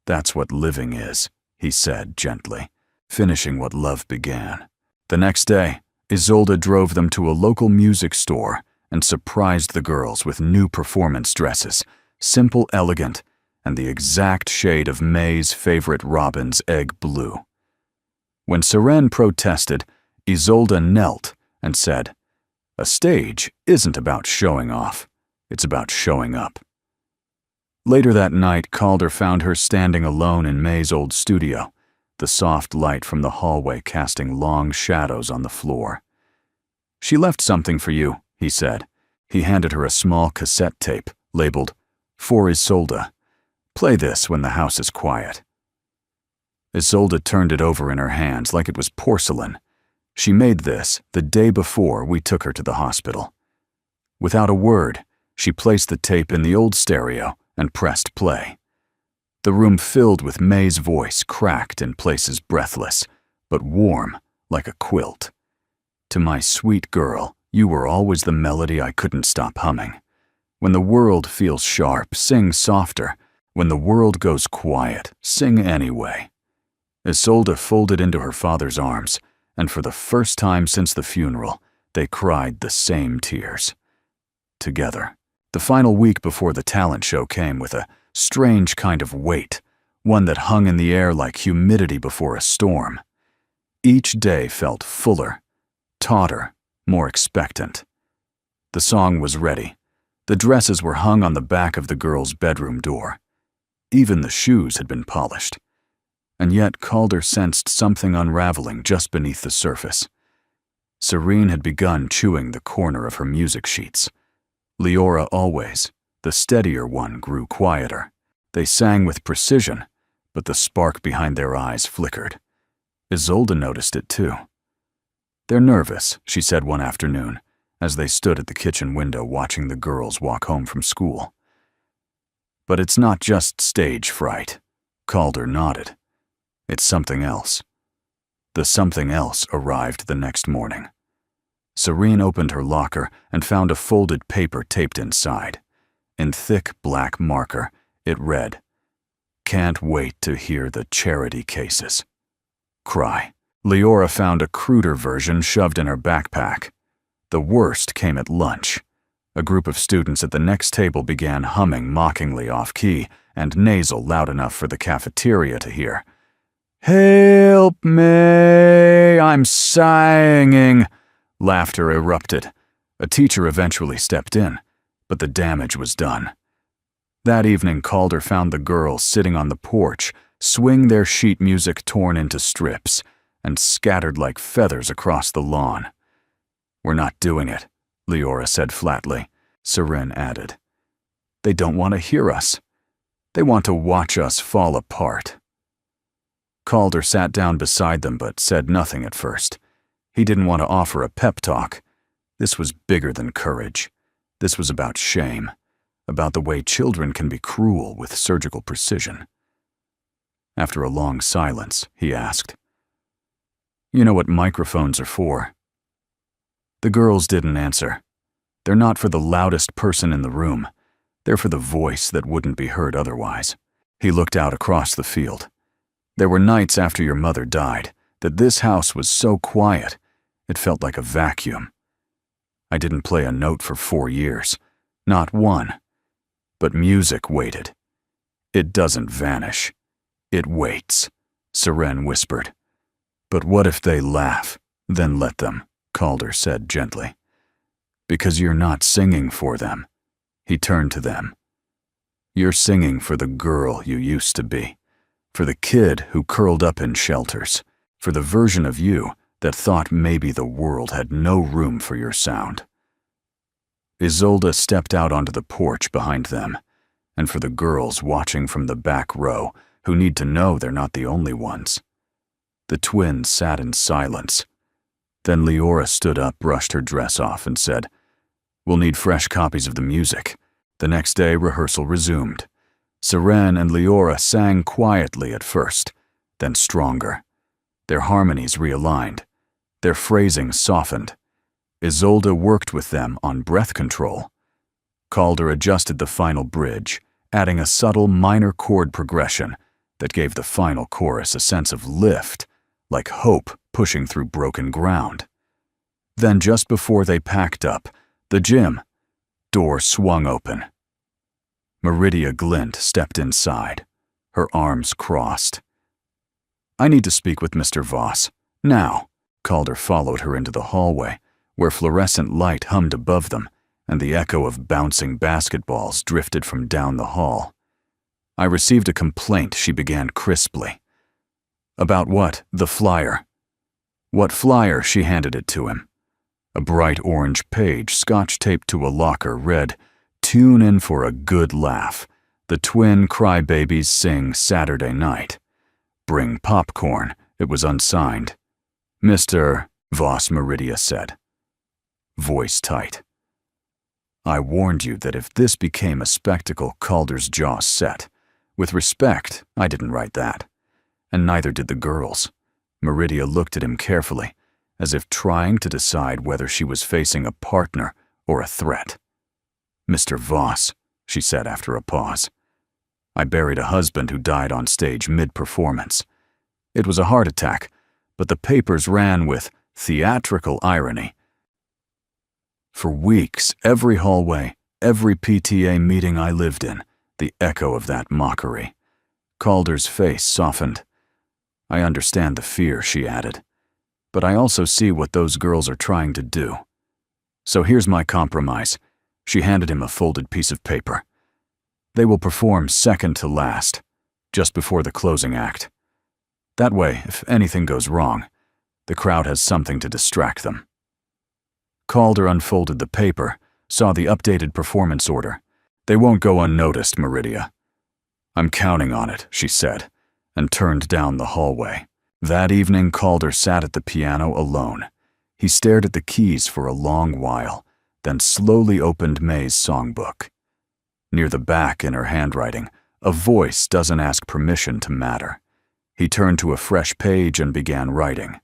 "That's what living is," he said gently, "finishing what love began." The next day, Isolde drove them to a local music store and surprised the girls with new performance dresses, simple, elegant, and the exact shade of May's favorite robin's egg blue. When Seren protested, Isolde knelt and said, "A stage isn't about showing off, it's about showing up." Later that night, Calder found her standing alone in May's old studio, the soft light from the hallway casting long shadows on the floor. "She left something for you," he said. He handed her a small cassette tape labeled, "For Isolde. Play this when the house is quiet." Isolde turned it over in her hands like it was porcelain. She made this the day before we took her to the hospital. Without a word, she placed the tape in the old stereo and pressed play. The room filled with May's voice, cracked in places breathless, but warm like a quilt. "To my sweet girl, you were always the melody I couldn't stop humming. When the world feels sharp, sing softer. When the world goes quiet, sing anyway." Isolde folded into her father's arms, and for the first time since the funeral, they cried the same tears. Together. The final week before the talent show came with a strange kind of weight, one that hung in the air like humidity before a storm. Each day felt fuller, tauter, more expectant. The song was ready. The dresses were hung on the back of the girls' bedroom door. Even the shoes had been polished. And yet Calder sensed something unraveling just beneath the surface. Serene had begun chewing the corner of her music sheets. Leora always, the steadier one, grew quieter. They sang with precision, but the spark behind their eyes flickered. Isolde noticed it too. "They're nervous," she said one afternoon, as they stood at the kitchen window watching the girls walk home from school. "But it's not just stage fright. Calder nodded. It's something else. The something else arrived the next morning. Serene opened her locker and found a folded paper taped inside. In thick black marker, it read, "Can't wait to hear the charity cases." Cry. Leora found a cruder version shoved in her backpack. The worst came at lunch. A group of students at the next table began humming mockingly off-key and nasal loud enough for the cafeteria to hear. "Help me, I'm sighing." Laughter erupted. A teacher eventually stepped in, but the damage was done. That evening, Calder found the girls sitting on the porch, swing their sheet music torn into strips and scattered like feathers across the lawn. "We're not doing it," Leora said flatly. Serene added, "They don't want to hear us. They want to watch us fall apart." Calder sat down beside them but said nothing at first. He didn't want to offer a pep talk. This was bigger than courage. This was about shame, about the way children can be cruel with surgical precision. After a long silence, he asked, "You know what microphones are for?" The girls didn't answer. They're not for the loudest person in the room. They're for the voice that wouldn't be heard otherwise. He looked out across the field. There were nights after your mother died that this house was so quiet, it felt like a vacuum. I didn't play a note for 4 years. Not one. But music waited. It doesn't vanish. It waits, Serene whispered. "But what if they laugh? Then let them," Calder said gently. "Because you're not singing for them." He turned to them. "You're singing for the girl you used to be, for the kid who curled up in shelters, for the version of you that thought maybe the world had no room for your sound." Isolde stepped out onto the porch behind them, and for the girls watching from the back row who need to know they're not the only ones. The twins sat in silence. Then Leora stood up, brushed her dress off, and said, "We'll need fresh copies of the music." The next day, rehearsal resumed. Serene and Leora sang quietly at first, then stronger. Their harmonies realigned. Their phrasing softened. Isolde worked with them on breath control. Calder adjusted the final bridge, adding a subtle minor chord progression that gave the final chorus a sense of lift, like hope pushing through broken ground. Then just before they packed up, the gym door swung open. Meridia Glint stepped inside, her arms crossed. "I need to speak with Mr. Voss. Now." Calder followed her into the hallway, where fluorescent light hummed above them and the echo of bouncing basketballs drifted from down the hall. "I received a complaint," she began crisply. "About what?" "The flyer." "What flyer?" She handed it to him. A bright orange page, scotch-taped to a locker, read, "Tune in for a good laugh. The twin crybabies sing Saturday night. Bring popcorn." It was unsigned. "Mr. Voss," Meridia said. Voice tight. "I warned you that if this became a spectacle," Calder's jaw set. "With respect, I didn't write that. And neither did the girls." Meridia looked at him carefully, as if trying to decide whether she was facing a partner or a threat. "Mr. Voss," she said after a pause. "I buried a husband who died on stage mid-performance. It was a heart attack, but the papers ran with theatrical irony. For weeks, every hallway, every PTA meeting I lived in, the echo of that mockery." Calder's face softened. "I understand the fear," she added, "but I also see what those girls are trying to do. So here's my compromise." She handed him a folded piece of paper. "They will perform second to last, just before the closing act. That way, if anything goes wrong, the crowd has something to distract them." Calder unfolded the paper, saw the updated performance order. "They won't go unnoticed, Meridia." "I'm counting on it," she said, and turned down the hallway. That evening, Calder sat at the piano alone. He stared at the keys for a long while, then slowly opened May's songbook. Near the back in her handwriting, A voice doesn't ask permission to matter. He turned to a fresh page and began writing.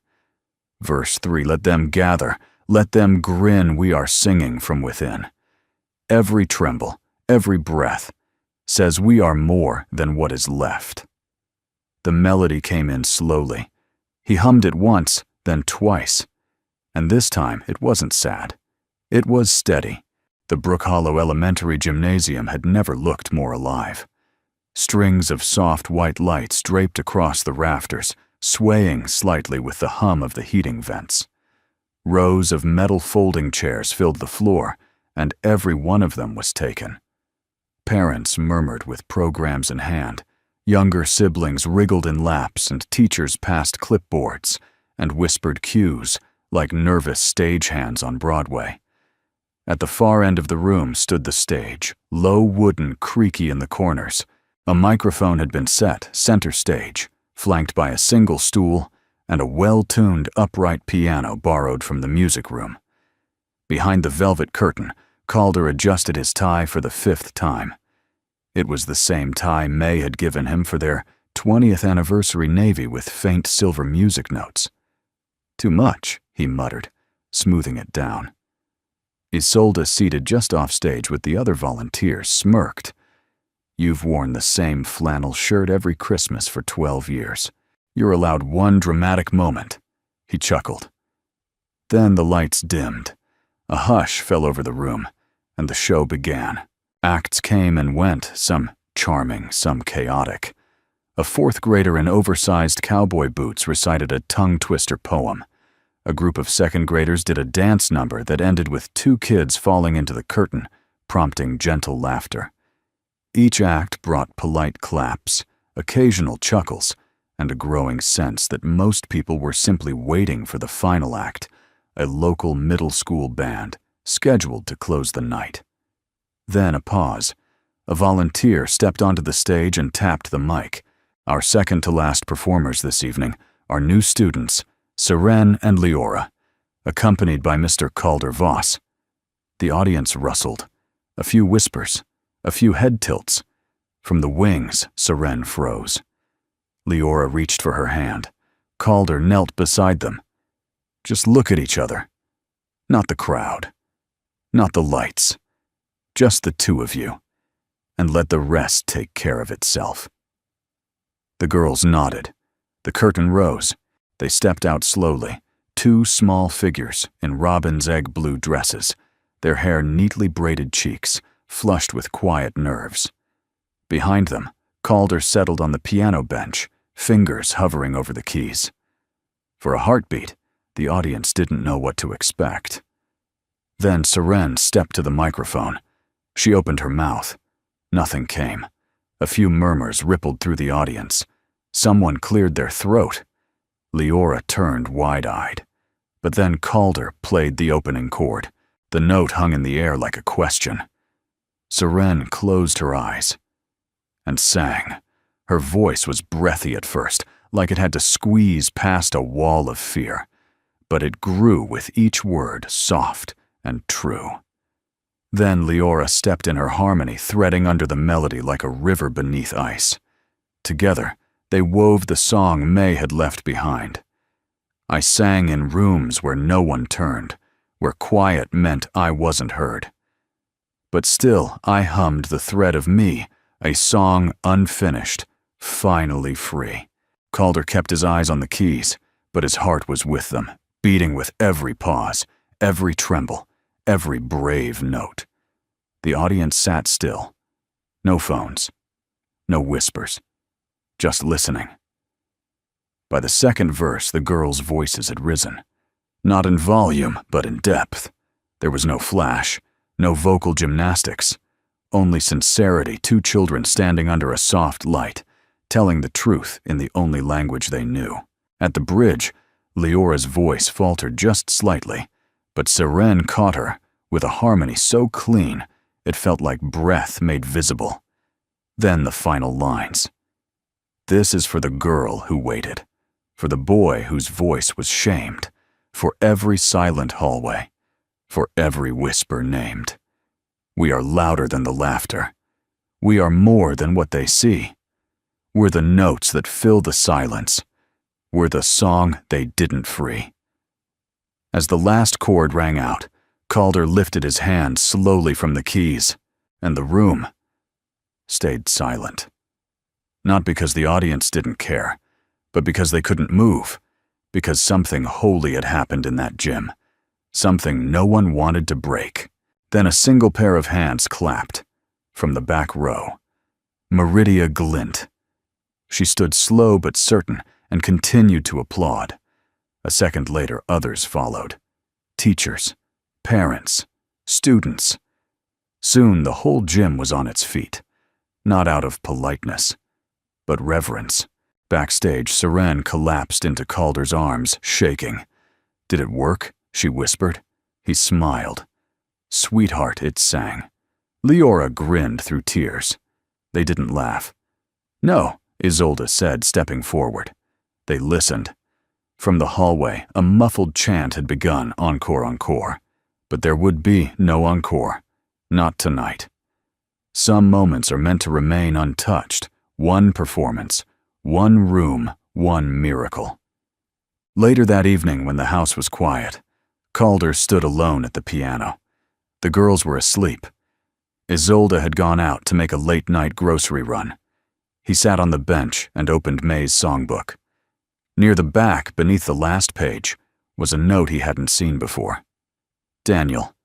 Verse 3, let them gather, let them grin, we are singing from within. Every tremble, every breath, says we are more than what is left. The melody came in slowly. He hummed it once, then twice. And this time it wasn't sad. It was steady. The Brook Hollow Elementary Gymnasium had never looked more alive. Strings of soft white lights draped across the rafters, swaying slightly with the hum of the heating vents. Rows of metal folding chairs filled the floor, and every one of them was taken. Parents murmured with programs in hand. Younger siblings wriggled in laps, and teachers passed clipboards and whispered cues like nervous stagehands on Broadway. At the far end of the room stood the stage, low wooden, creaky in the corners. A microphone had been set center stage, flanked by a single stool and a well-tuned upright piano borrowed from the music room. Behind the velvet curtain, Calder adjusted his tie for the 5th time. It was the same tie May had given him for their 20th anniversary Navy with faint silver music notes. Too much, he muttered, smoothing it down. Isolde, seated just off stage with the other volunteers, smirked. You've worn the same flannel shirt every Christmas for 12 years. You're allowed one dramatic moment. He chuckled. Then the lights dimmed. A hush fell over the room, and the show began. Acts came and went, some charming, some chaotic. A 4th grader in oversized cowboy boots recited a tongue-twister poem. A group of 2nd graders did a dance number that ended with 2 kids falling into the curtain, prompting gentle laughter. Each act brought polite claps, occasional chuckles, and a growing sense that most people were simply waiting for the final act, a local middle school band scheduled to close the night. Then a pause. A volunteer stepped onto the stage and tapped the mic. Our second-to-last performers this evening are new students, Seren and Leora, accompanied by Mr. Calder Voss. The audience rustled. A few whispers, a few head tilts. From the wings, Seren froze. Leora reached for her hand. Calder knelt beside them. Just look at each other. Not the crowd. Not the lights. Just the 2 of you. And let the rest take care of itself. The girls nodded. The curtain rose. They stepped out slowly, 2 small figures in robin's egg blue dresses, their hair neatly braided cheeks, flushed with quiet nerves. Behind them, Calder settled on the piano bench, fingers hovering over the keys. For a heartbeat, the audience didn't know what to expect. Then Seren stepped to the microphone. She opened her mouth. Nothing came. A few murmurs rippled through the audience. Someone cleared their throat. Leora turned wide-eyed. But then Calder played the opening chord. The note hung in the air like a question. Seren closed her eyes and sang. Her voice was breathy at first, like it had to squeeze past a wall of fear. But it grew with each word, soft and true. Then Leora stepped in her harmony, threading under the melody like a river beneath ice. Together, they wove the song May had left behind. I sang in rooms where no one turned, where quiet meant I wasn't heard. But still, I hummed the thread of me, a song unfinished, finally free. Calder kept his eyes on the keys, but his heart was with them, beating with every pause, every tremble, every brave note. The audience sat still. No phones. No whispers. Just listening. By the 2nd verse, the girls' voices had risen. Not in volume, but in depth. There was no flash, no vocal gymnastics. Only sincerity, 2 children standing under a soft light, telling the truth in the only language they knew. At the bridge, Leora's voice faltered just slightly, but Seren caught her, with a harmony so clean, it felt like breath made visible. Then the final lines. This is for the girl who waited, for the boy whose voice was shamed, for every silent hallway, for every whisper named. We are louder than the laughter. We are more than what they see. We're the notes that fill the silence. We're the song they didn't free. As the last chord rang out, Calder lifted his hand slowly from the keys, and the room stayed silent. Not because the audience didn't care, but because they couldn't move, because something holy had happened in that gym, something no one wanted to break. Then a single pair of hands clapped from the back row. Meridia Glint. She stood slow but certain and continued to applaud. A second later, others followed. Teachers, parents, students. Soon the whole gym was on its feet, not out of politeness, but reverence. Backstage, Seren collapsed into Calder's arms, shaking. "Did it work?" she whispered. He smiled. "Sweetheart," it sang. Leora grinned through tears. They didn't laugh. "No," Isolde said, stepping forward. They listened. From the hallway, a muffled chant had begun, encore, encore. But there would be no encore. Not tonight. Some moments are meant to remain untouched. One performance, one room, one miracle. Later that evening, when the house was quiet, Calder stood alone at the piano. The girls were asleep. Isolde had gone out to make a late-night grocery run. He sat on the bench and opened May's songbook. Near the back, beneath the last page, was a note he hadn't seen before. "Daniel,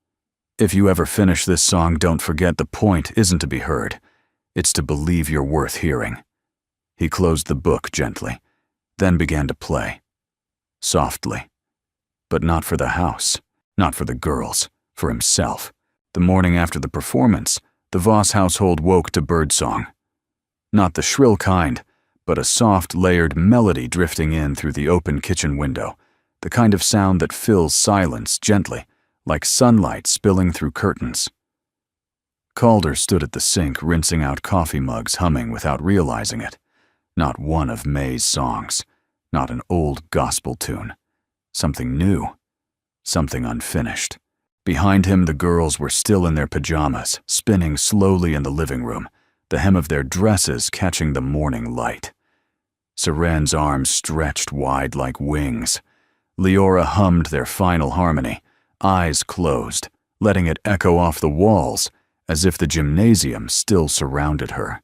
if you ever finish this song, don't forget the point isn't to be heard. It's to believe you're worth hearing." He closed the book gently, then began to play. Softly. But not for the house, not for the girls, for himself. The morning after the performance, the Voss household woke to birdsong. Not the shrill kind, but a soft, layered melody drifting in through the open kitchen window, the kind of sound that fills silence gently, like sunlight spilling through curtains. Calder stood at the sink, rinsing out coffee mugs, humming without realizing it. Not one of May's songs, not an old gospel tune. Something new, something unfinished. Behind him, the girls were still in their pajamas, spinning slowly in the living room, the hem of their dresses catching the morning light. Seren's arms stretched wide like wings. Leora hummed their final harmony, eyes closed, letting it echo off the walls as if the gymnasium still surrounded her.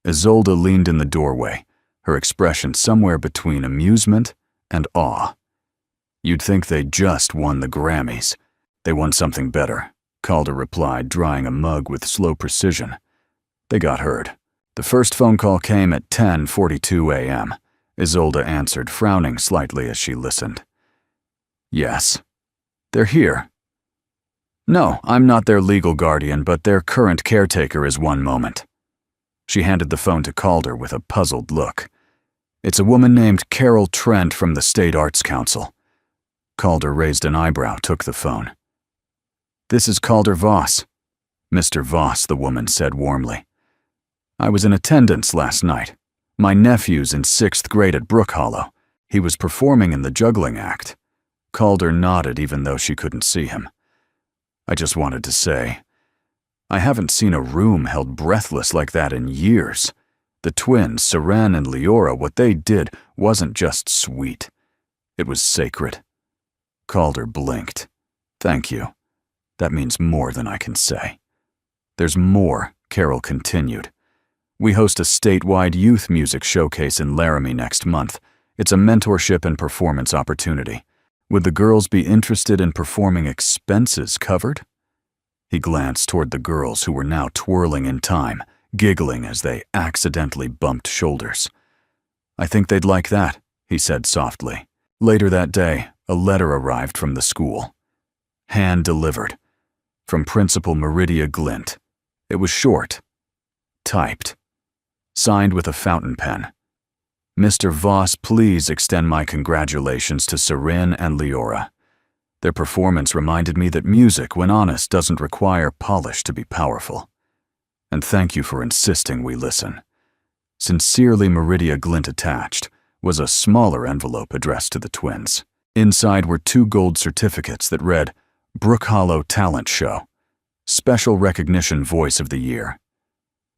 Isolde leaned in the doorway, her expression somewhere between amusement and awe. "You'd think they'd just won the Grammys. They won something better," Calder replied, drying a mug with slow precision. "They got heard." The first phone call came at 10:42 a.m. Isolde answered, frowning slightly as she listened. "Yes. They're here." "No, I'm not their legal guardian, but their current caretaker is one moment." She handed the phone to Calder with a puzzled look. "It's a woman named Carol Trent from the State Arts Council." Calder raised an eyebrow, took the phone. "This is Calder Voss." "Mr. Voss," the woman said warmly. "I was in attendance last night. My nephew's in 6th grade at Brook Hollow. He was performing in the juggling act." Calder nodded even though she couldn't see him. "I just wanted to say, I haven't seen a room held breathless like that in years. The twins, Seren and Leora, what they did wasn't just sweet. It was sacred." Calder blinked. "Thank you. That means more than I can say." "There's more," Carol continued. "We host a statewide youth music showcase in Laramie next month. It's a mentorship and performance opportunity. Would the girls be interested in performing expenses covered?" He glanced toward the girls who were now twirling in time, giggling as they accidentally bumped shoulders. "I think they'd like that," he said softly. Later that day, a letter arrived from the school. Hand-delivered. From Principal Meridia Glint. It was short. Typed. Signed with a fountain pen. "Mr. Voss, please extend my congratulations to Seren and Leora. Their performance reminded me that music, when honest, doesn't require polish to be powerful. And thank you for insisting we listen." Sincerely, Meridia Glint. Attached was a smaller envelope addressed to the twins. Inside were 2 gold certificates that read, "Brook Hollow Talent Show. Special Recognition Voice of the Year."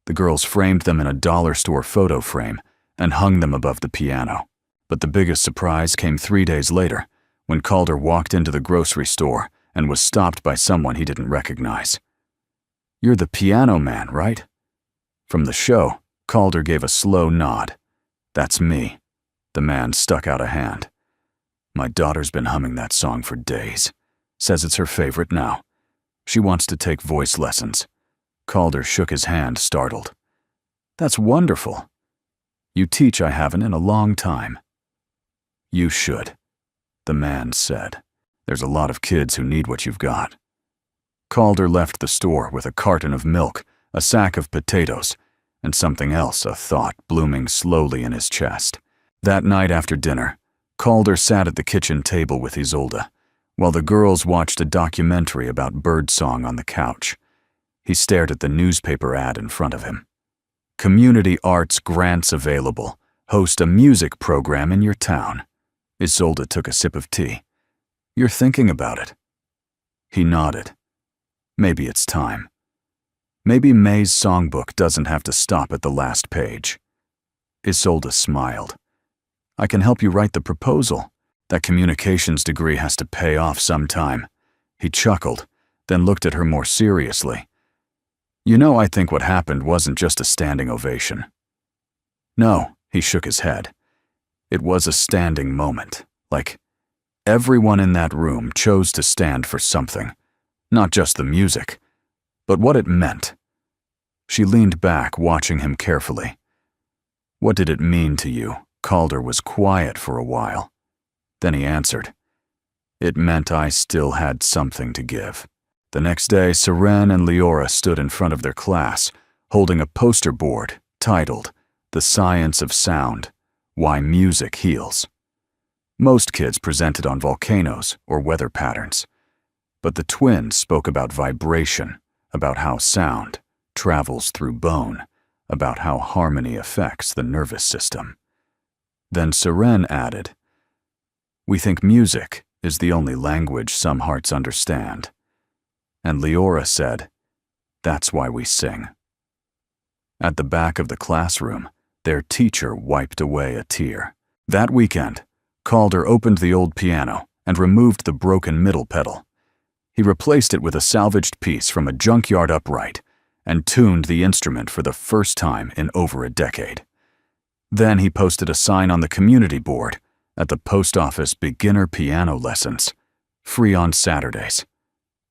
The girls framed them in a dollar store photo frame and hung them above the piano. But the biggest surprise came 3 days later, when Calder walked into the grocery store and was stopped by someone he didn't recognize. "You're the piano man, right?" From the show, Calder gave a slow nod. "That's me." The man stuck out a hand. "My daughter's been humming that song for days. Says it's her favorite now. She wants to take voice lessons." Calder shook his hand, startled. "That's wonderful. You teach I haven't in a long time." "You should," the man said. "There's a lot of kids who need what you've got." Calder left the store with a carton of milk, a sack of potatoes, and something else, a thought, blooming slowly in his chest. That night after dinner, Calder sat at the kitchen table with Isolde, while the girls watched a documentary about birdsong on the couch. He stared at the newspaper ad in front of him. "Community arts grants available. Host a music program in your town." Isolde took a sip of tea. "You're thinking about it?" He nodded. "Maybe it's time. Maybe May's songbook doesn't have to stop at the last page." Isolde smiled. "I can help you write the proposal. That communications degree has to pay off sometime." He chuckled, then looked at her more seriously. "You know, I think what happened wasn't just a standing ovation." "No," he shook his head. "It was a standing moment. Like, everyone in that room chose to stand for something. Not just the music, but what it meant." She leaned back, watching him carefully. "What did it mean to you?" Calder was quiet for a while. Then he answered, "It meant I still had something to give." The next day, Seren and Leora stood in front of their class, holding a poster board titled, "The Science of Sound: Why Music Heals." Most kids presented on volcanoes or weather patterns, but the twins spoke about vibration, about how sound travels through bone, about how harmony affects the nervous system. Then Seren added, "We think music is the only language some hearts understand." And Leora said, "That's why we sing." At the back of the classroom, their teacher wiped away a tear. That weekend, Calder opened the old piano and removed the broken middle pedal. He replaced it with a salvaged piece from a junkyard upright and tuned the instrument for the first time in over a decade. Then he posted a sign on the community board at the post office: "Beginner piano lessons, free on Saturdays,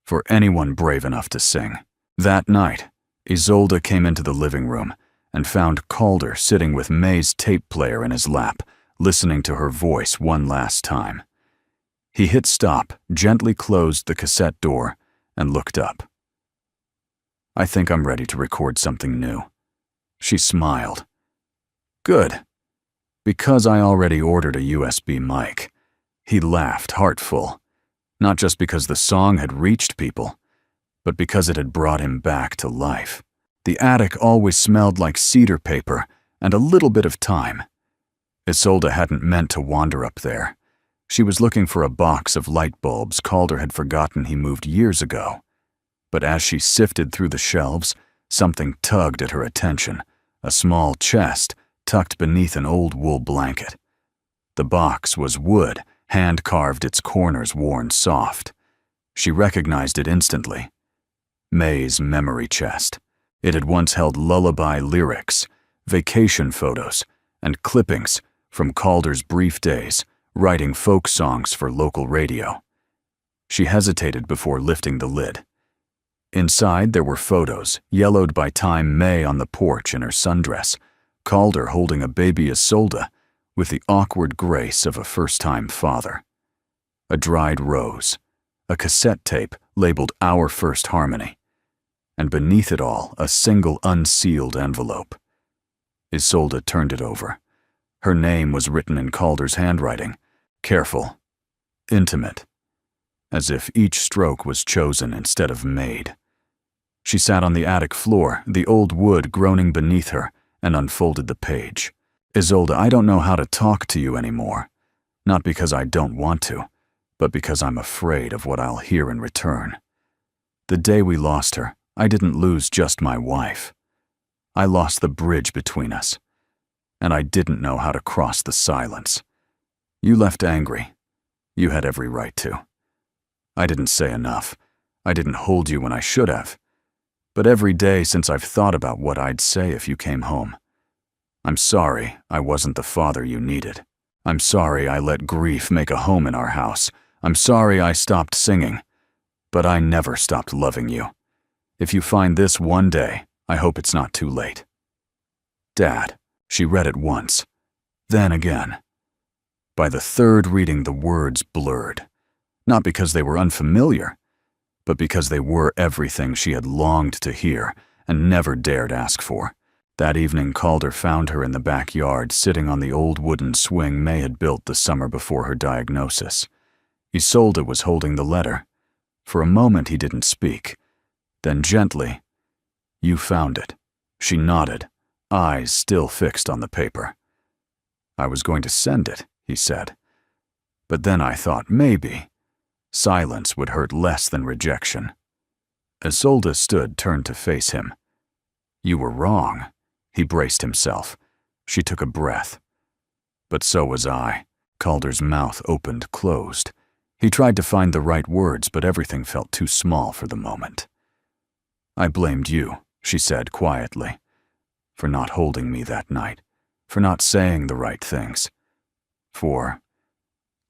for anyone brave enough to sing." That night, Isolde came into the living room and found Calder sitting with May's tape player in his lap, listening to her voice one last time. He hit stop, gently closed the cassette door, and looked up. "I think I'm ready to record something new." She smiled. "Good. Because I already ordered a USB mic." He laughed, heartful. Not just because the song had reached people, but because it had brought him back to life. The attic always smelled like cedar paper and a little bit of thyme. Isolde hadn't meant to wander up there. She was looking for a box of light bulbs Calder had forgotten he moved years ago. But as she sifted through the shelves, something tugged at her attention, a small chest tucked beneath an old wool blanket. The box was wood, hand-carved, its corners worn soft. She recognized it instantly. May's memory chest. It had once held lullaby lyrics, vacation photos, and clippings from Calder's brief days writing folk songs for local radio. She hesitated before lifting the lid. Inside there were photos, yellowed by time: May on the porch in her sundress, Calder holding a baby Isolde with the awkward grace of a first-time father. A dried rose, a cassette tape labeled "Our First Harmony," and beneath it all a single unsealed envelope. Isolde turned it over. Her name was written in Calder's handwriting, careful, intimate, as if each stroke was chosen instead of made. She sat on the attic floor, the old wood groaning beneath her, and unfolded the page. "Isolde, I don't know how to talk to you anymore. Not because I don't want to, but because I'm afraid of what I'll hear in return. The day we lost her, I didn't lose just my wife. I lost the bridge between us, and I didn't know how to cross the silence. You left angry. You had every right to. I didn't say enough. I didn't hold you when I should have. But every day since I've thought about what I'd say if you came home. I'm sorry I wasn't the father you needed. I'm sorry I let grief make a home in our house. I'm sorry I stopped singing. But I never stopped loving you. If you find this one day, I hope it's not too late. Dad, she read it once, then again. By the third reading, the words blurred. Not because they were unfamiliar, but because they were everything she had longed to hear and never dared ask for. That evening, Calder found her in the backyard, sitting on the old wooden swing May had built the summer before her diagnosis. Isolde was holding the letter. For a moment he didn't speak. Then gently, "You found it." She nodded, eyes still fixed on the paper. "I was going to send it," he said. "But then I thought maybe silence would hurt less than rejection." Isolde stood, turned to face him. "You were wrong." He braced himself. She took a breath. "But so was I." Calder's mouth opened, closed. He tried to find the right words, but everything felt too small for the moment. "I blamed you," she said quietly, "for not holding me that night, for not saying the right things, for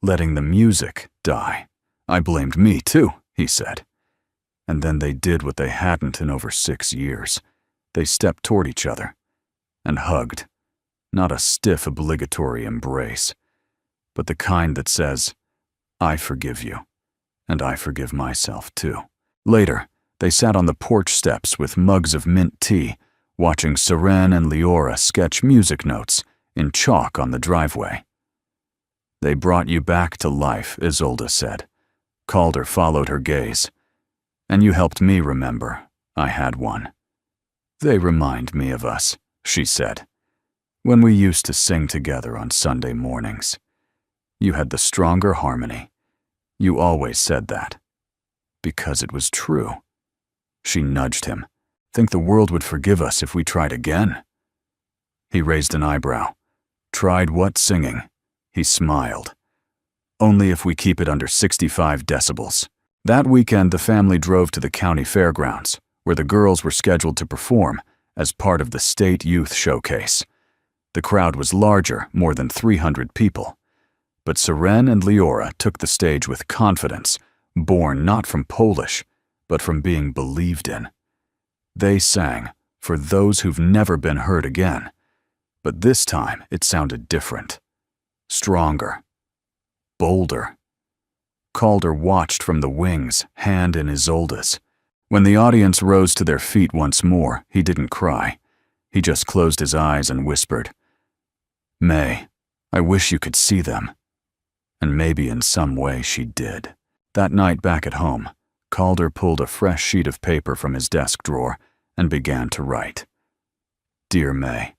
letting the music die." "I blamed me too," he said. And then they did what they hadn't in over 6 years. They stepped toward each other and hugged. Not a stiff, obligatory embrace, but the kind that says, "I forgive you, and I forgive myself too." Later, they sat on the porch steps with mugs of mint tea, watching Seren and Leora sketch music notes in chalk on the driveway. "They brought you back to life," Isolde said. Calder followed her gaze. "And you helped me remember I had one." "They remind me of us," she said, "when we used to sing together on Sunday mornings. You had the stronger harmony. You always said that. Because it was true." She nudged him. "Think the world would forgive us if we tried again?" He raised an eyebrow. "Tried what singing?" He smiled. "Only if we keep it under 65 decibels. That weekend, the family drove to the county fairgrounds, where the girls were scheduled to perform as part of the state youth showcase. The crowd was larger, more than 300 people. But Seren and Leora took the stage with confidence, born not from Polish, but from being believed in. They sang for those who've never been heard again, but this time it sounded different. Stronger. Bolder. Calder watched from the wings, hand in Isolde's. When the audience rose to their feet once more, he didn't cry. He just closed his eyes and whispered, "May, I wish you could see them." And maybe in some way she did. That night back at home, Calder pulled a fresh sheet of paper from his desk drawer and began to write. "Dear May."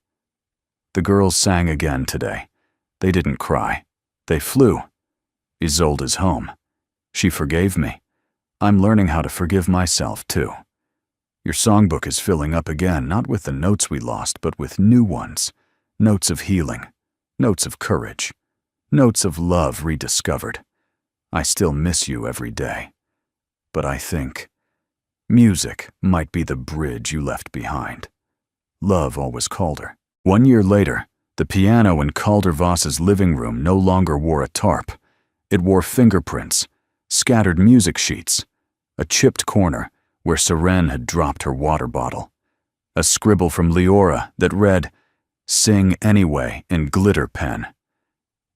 The girls sang again today. They didn't cry. They flew. Isolde's home. She forgave me. I'm learning how to forgive myself, too. Your songbook is filling up again, not with the notes we lost, but with new ones. Notes of healing. Notes of courage. Notes of love rediscovered. I still miss you every day. But I think music might be the bridge you left behind. Love, always Calder. 1 year later, the piano in Calder Voss's living room no longer wore a tarp. It wore fingerprints, scattered music sheets, a chipped corner where Seren had dropped her water bottle, a scribble from Leora that read, "Sing Anyway" in glitter pen.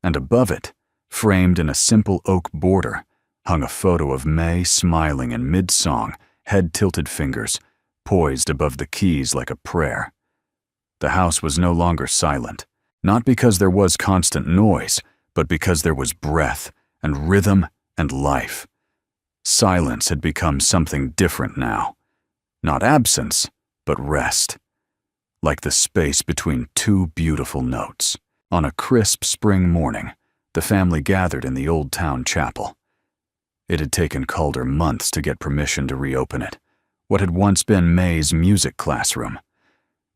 And above it, framed in a simple oak border, hung a photo of May smiling in mid-song, head-tilted fingers, poised above the keys like a prayer. The house was no longer silent, not because there was constant noise, but because there was breath and rhythm and life. Silence had become something different now. Not absence, but rest. Like the space between two beautiful notes. On a crisp spring morning, the family gathered in the old town chapel. It had taken Calder months to get permission to reopen it, what had once been May's music classroom.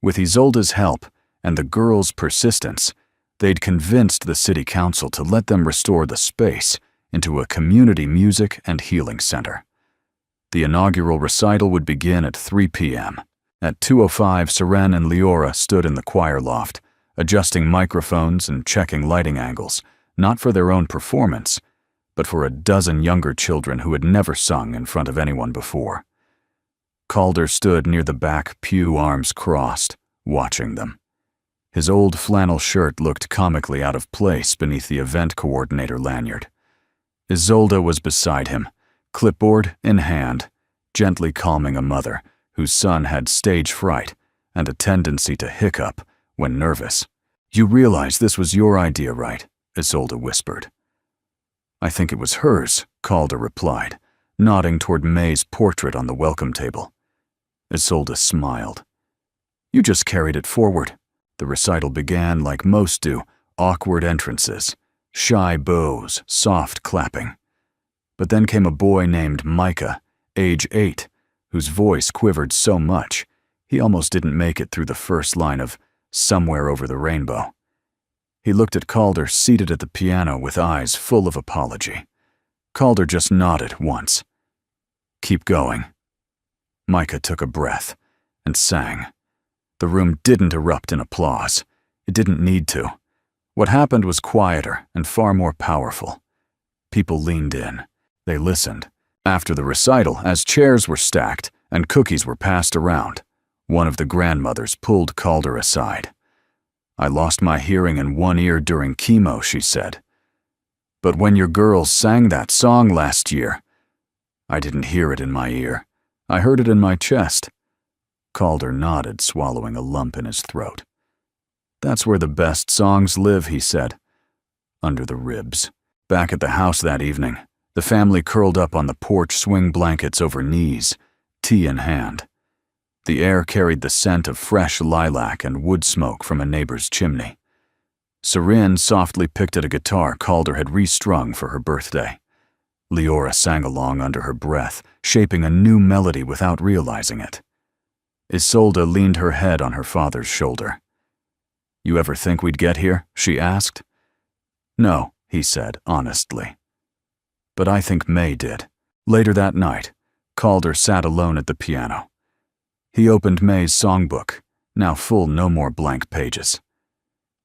With Isolde's help and the girls' persistence, they'd convinced the city council to let them restore the space into a community music and healing center. The inaugural recital would begin at 3 p.m. At 2:05, Seren and Leora stood in the choir loft, adjusting microphones and checking lighting angles, not for their own performance, but for a dozen younger children who had never sung in front of anyone before. Calder stood near the back pew, arms crossed, watching them. His old flannel shirt looked comically out of place beneath the event coordinator lanyard. Isolde was beside him, clipboard in hand, gently calming a mother whose son had stage fright and a tendency to hiccup when nervous. "You realize this was your idea, right?" Isolde whispered. "I think it was hers," Calder replied, nodding toward May's portrait on the welcome table. Isolde smiled. "You just carried it forward." The recital began like most do, awkward entrances, shy bows, soft clapping. But then came a boy named Micah, age 8, whose voice quivered so much he almost didn't make it through the first line of "Somewhere Over the Rainbow." He looked at Calder seated at the piano with eyes full of apology. Calder just nodded once. "Keep going." Micah took a breath and sang. The room didn't erupt in applause. It didn't need to. What happened was quieter and far more powerful. People leaned in. They listened. After the recital, as chairs were stacked and cookies were passed around, one of the grandmothers pulled Calder aside. "I lost my hearing in one ear during chemo," she said. "But when your girls sang that song last year, I didn't hear it in my ear. I heard it in my chest." Calder nodded, swallowing a lump in his throat. "That's where the best songs live," he said. Under the ribs. Back at the house that evening, the family curled up on the porch swing blankets over knees, tea in hand. The air carried the scent of fresh lilac and wood smoke from a neighbor's chimney. Seren softly picked at a guitar Calder had restrung for her birthday. Leora sang along under her breath, shaping a new melody without realizing it. Isolde leaned her head on her father's shoulder. "You ever think we'd get here?" she asked. "No," he said honestly. "But I think May did." Later that night, Calder sat alone at the piano. He opened May's songbook, now full no more blank pages.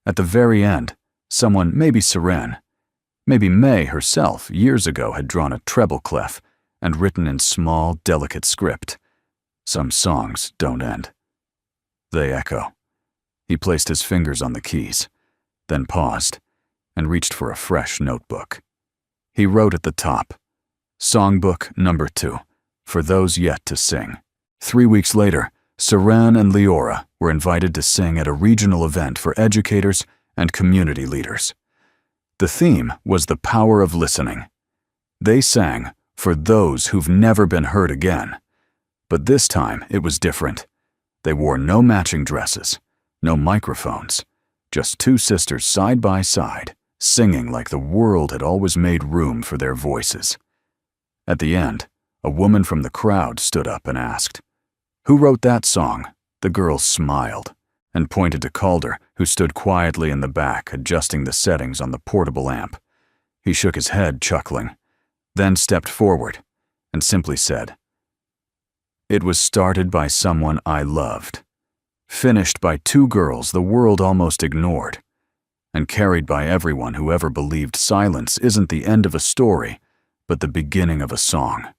At the very end, someone, maybe Seren, maybe May herself, years ago had drawn a treble clef and written in small, delicate script, "Some songs don't end. They echo." He placed his fingers on the keys, then paused and reached for a fresh notebook. He wrote at the top, "Songbook number 2, for those yet to sing." 3 weeks later, Seren and Leora were invited to sing at a regional event for educators and community leaders. The theme was the power of listening. They sang for those who've never been heard again. But this time it was different. They wore no matching dresses, no microphones, just two sisters side by side, singing like the world had always made room for their voices. At the end, a woman from the crowd stood up and asked, "Who wrote that song?" The girls smiled and pointed to Calder, who stood quietly in the back adjusting the settings on the portable amp. He shook his head, chuckling, then stepped forward and simply said, "It was started by someone I loved, finished by two girls the world almost ignored, and carried by everyone who ever believed silence isn't the end of a story, but the beginning of a song."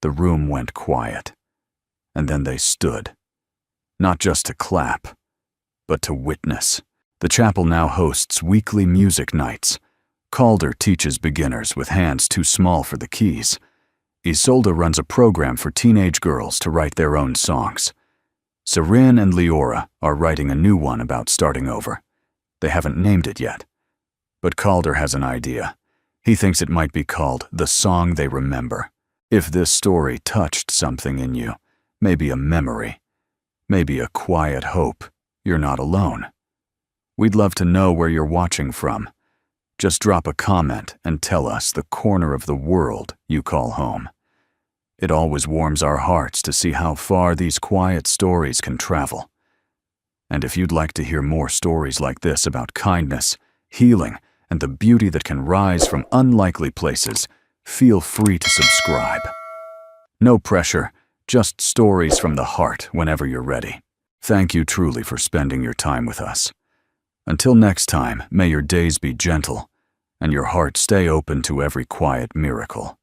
The room went quiet, and then they stood, not just to clap, but to witness. The chapel now hosts weekly music nights. Calder teaches beginners with hands too small for the keys. Isolde runs a program for teenage girls to write their own songs. Seren and Leora are writing a new one about starting over. They haven't named it yet. But Calder has an idea. He thinks it might be called The Song They Remember. If this story touched something in you, maybe a memory, maybe a quiet hope, you're not alone. We'd love to know where you're watching from. Just drop a comment and tell us the corner of the world you call home. It always warms our hearts to see how far these quiet stories can travel. And if you'd like to hear more stories like this about kindness, healing, and the beauty that can rise from unlikely places, feel free to subscribe. No pressure, just stories from the heart whenever you're ready. Thank you truly for spending your time with us. Until next time, may your days be gentle and your heart stay open to every quiet miracle.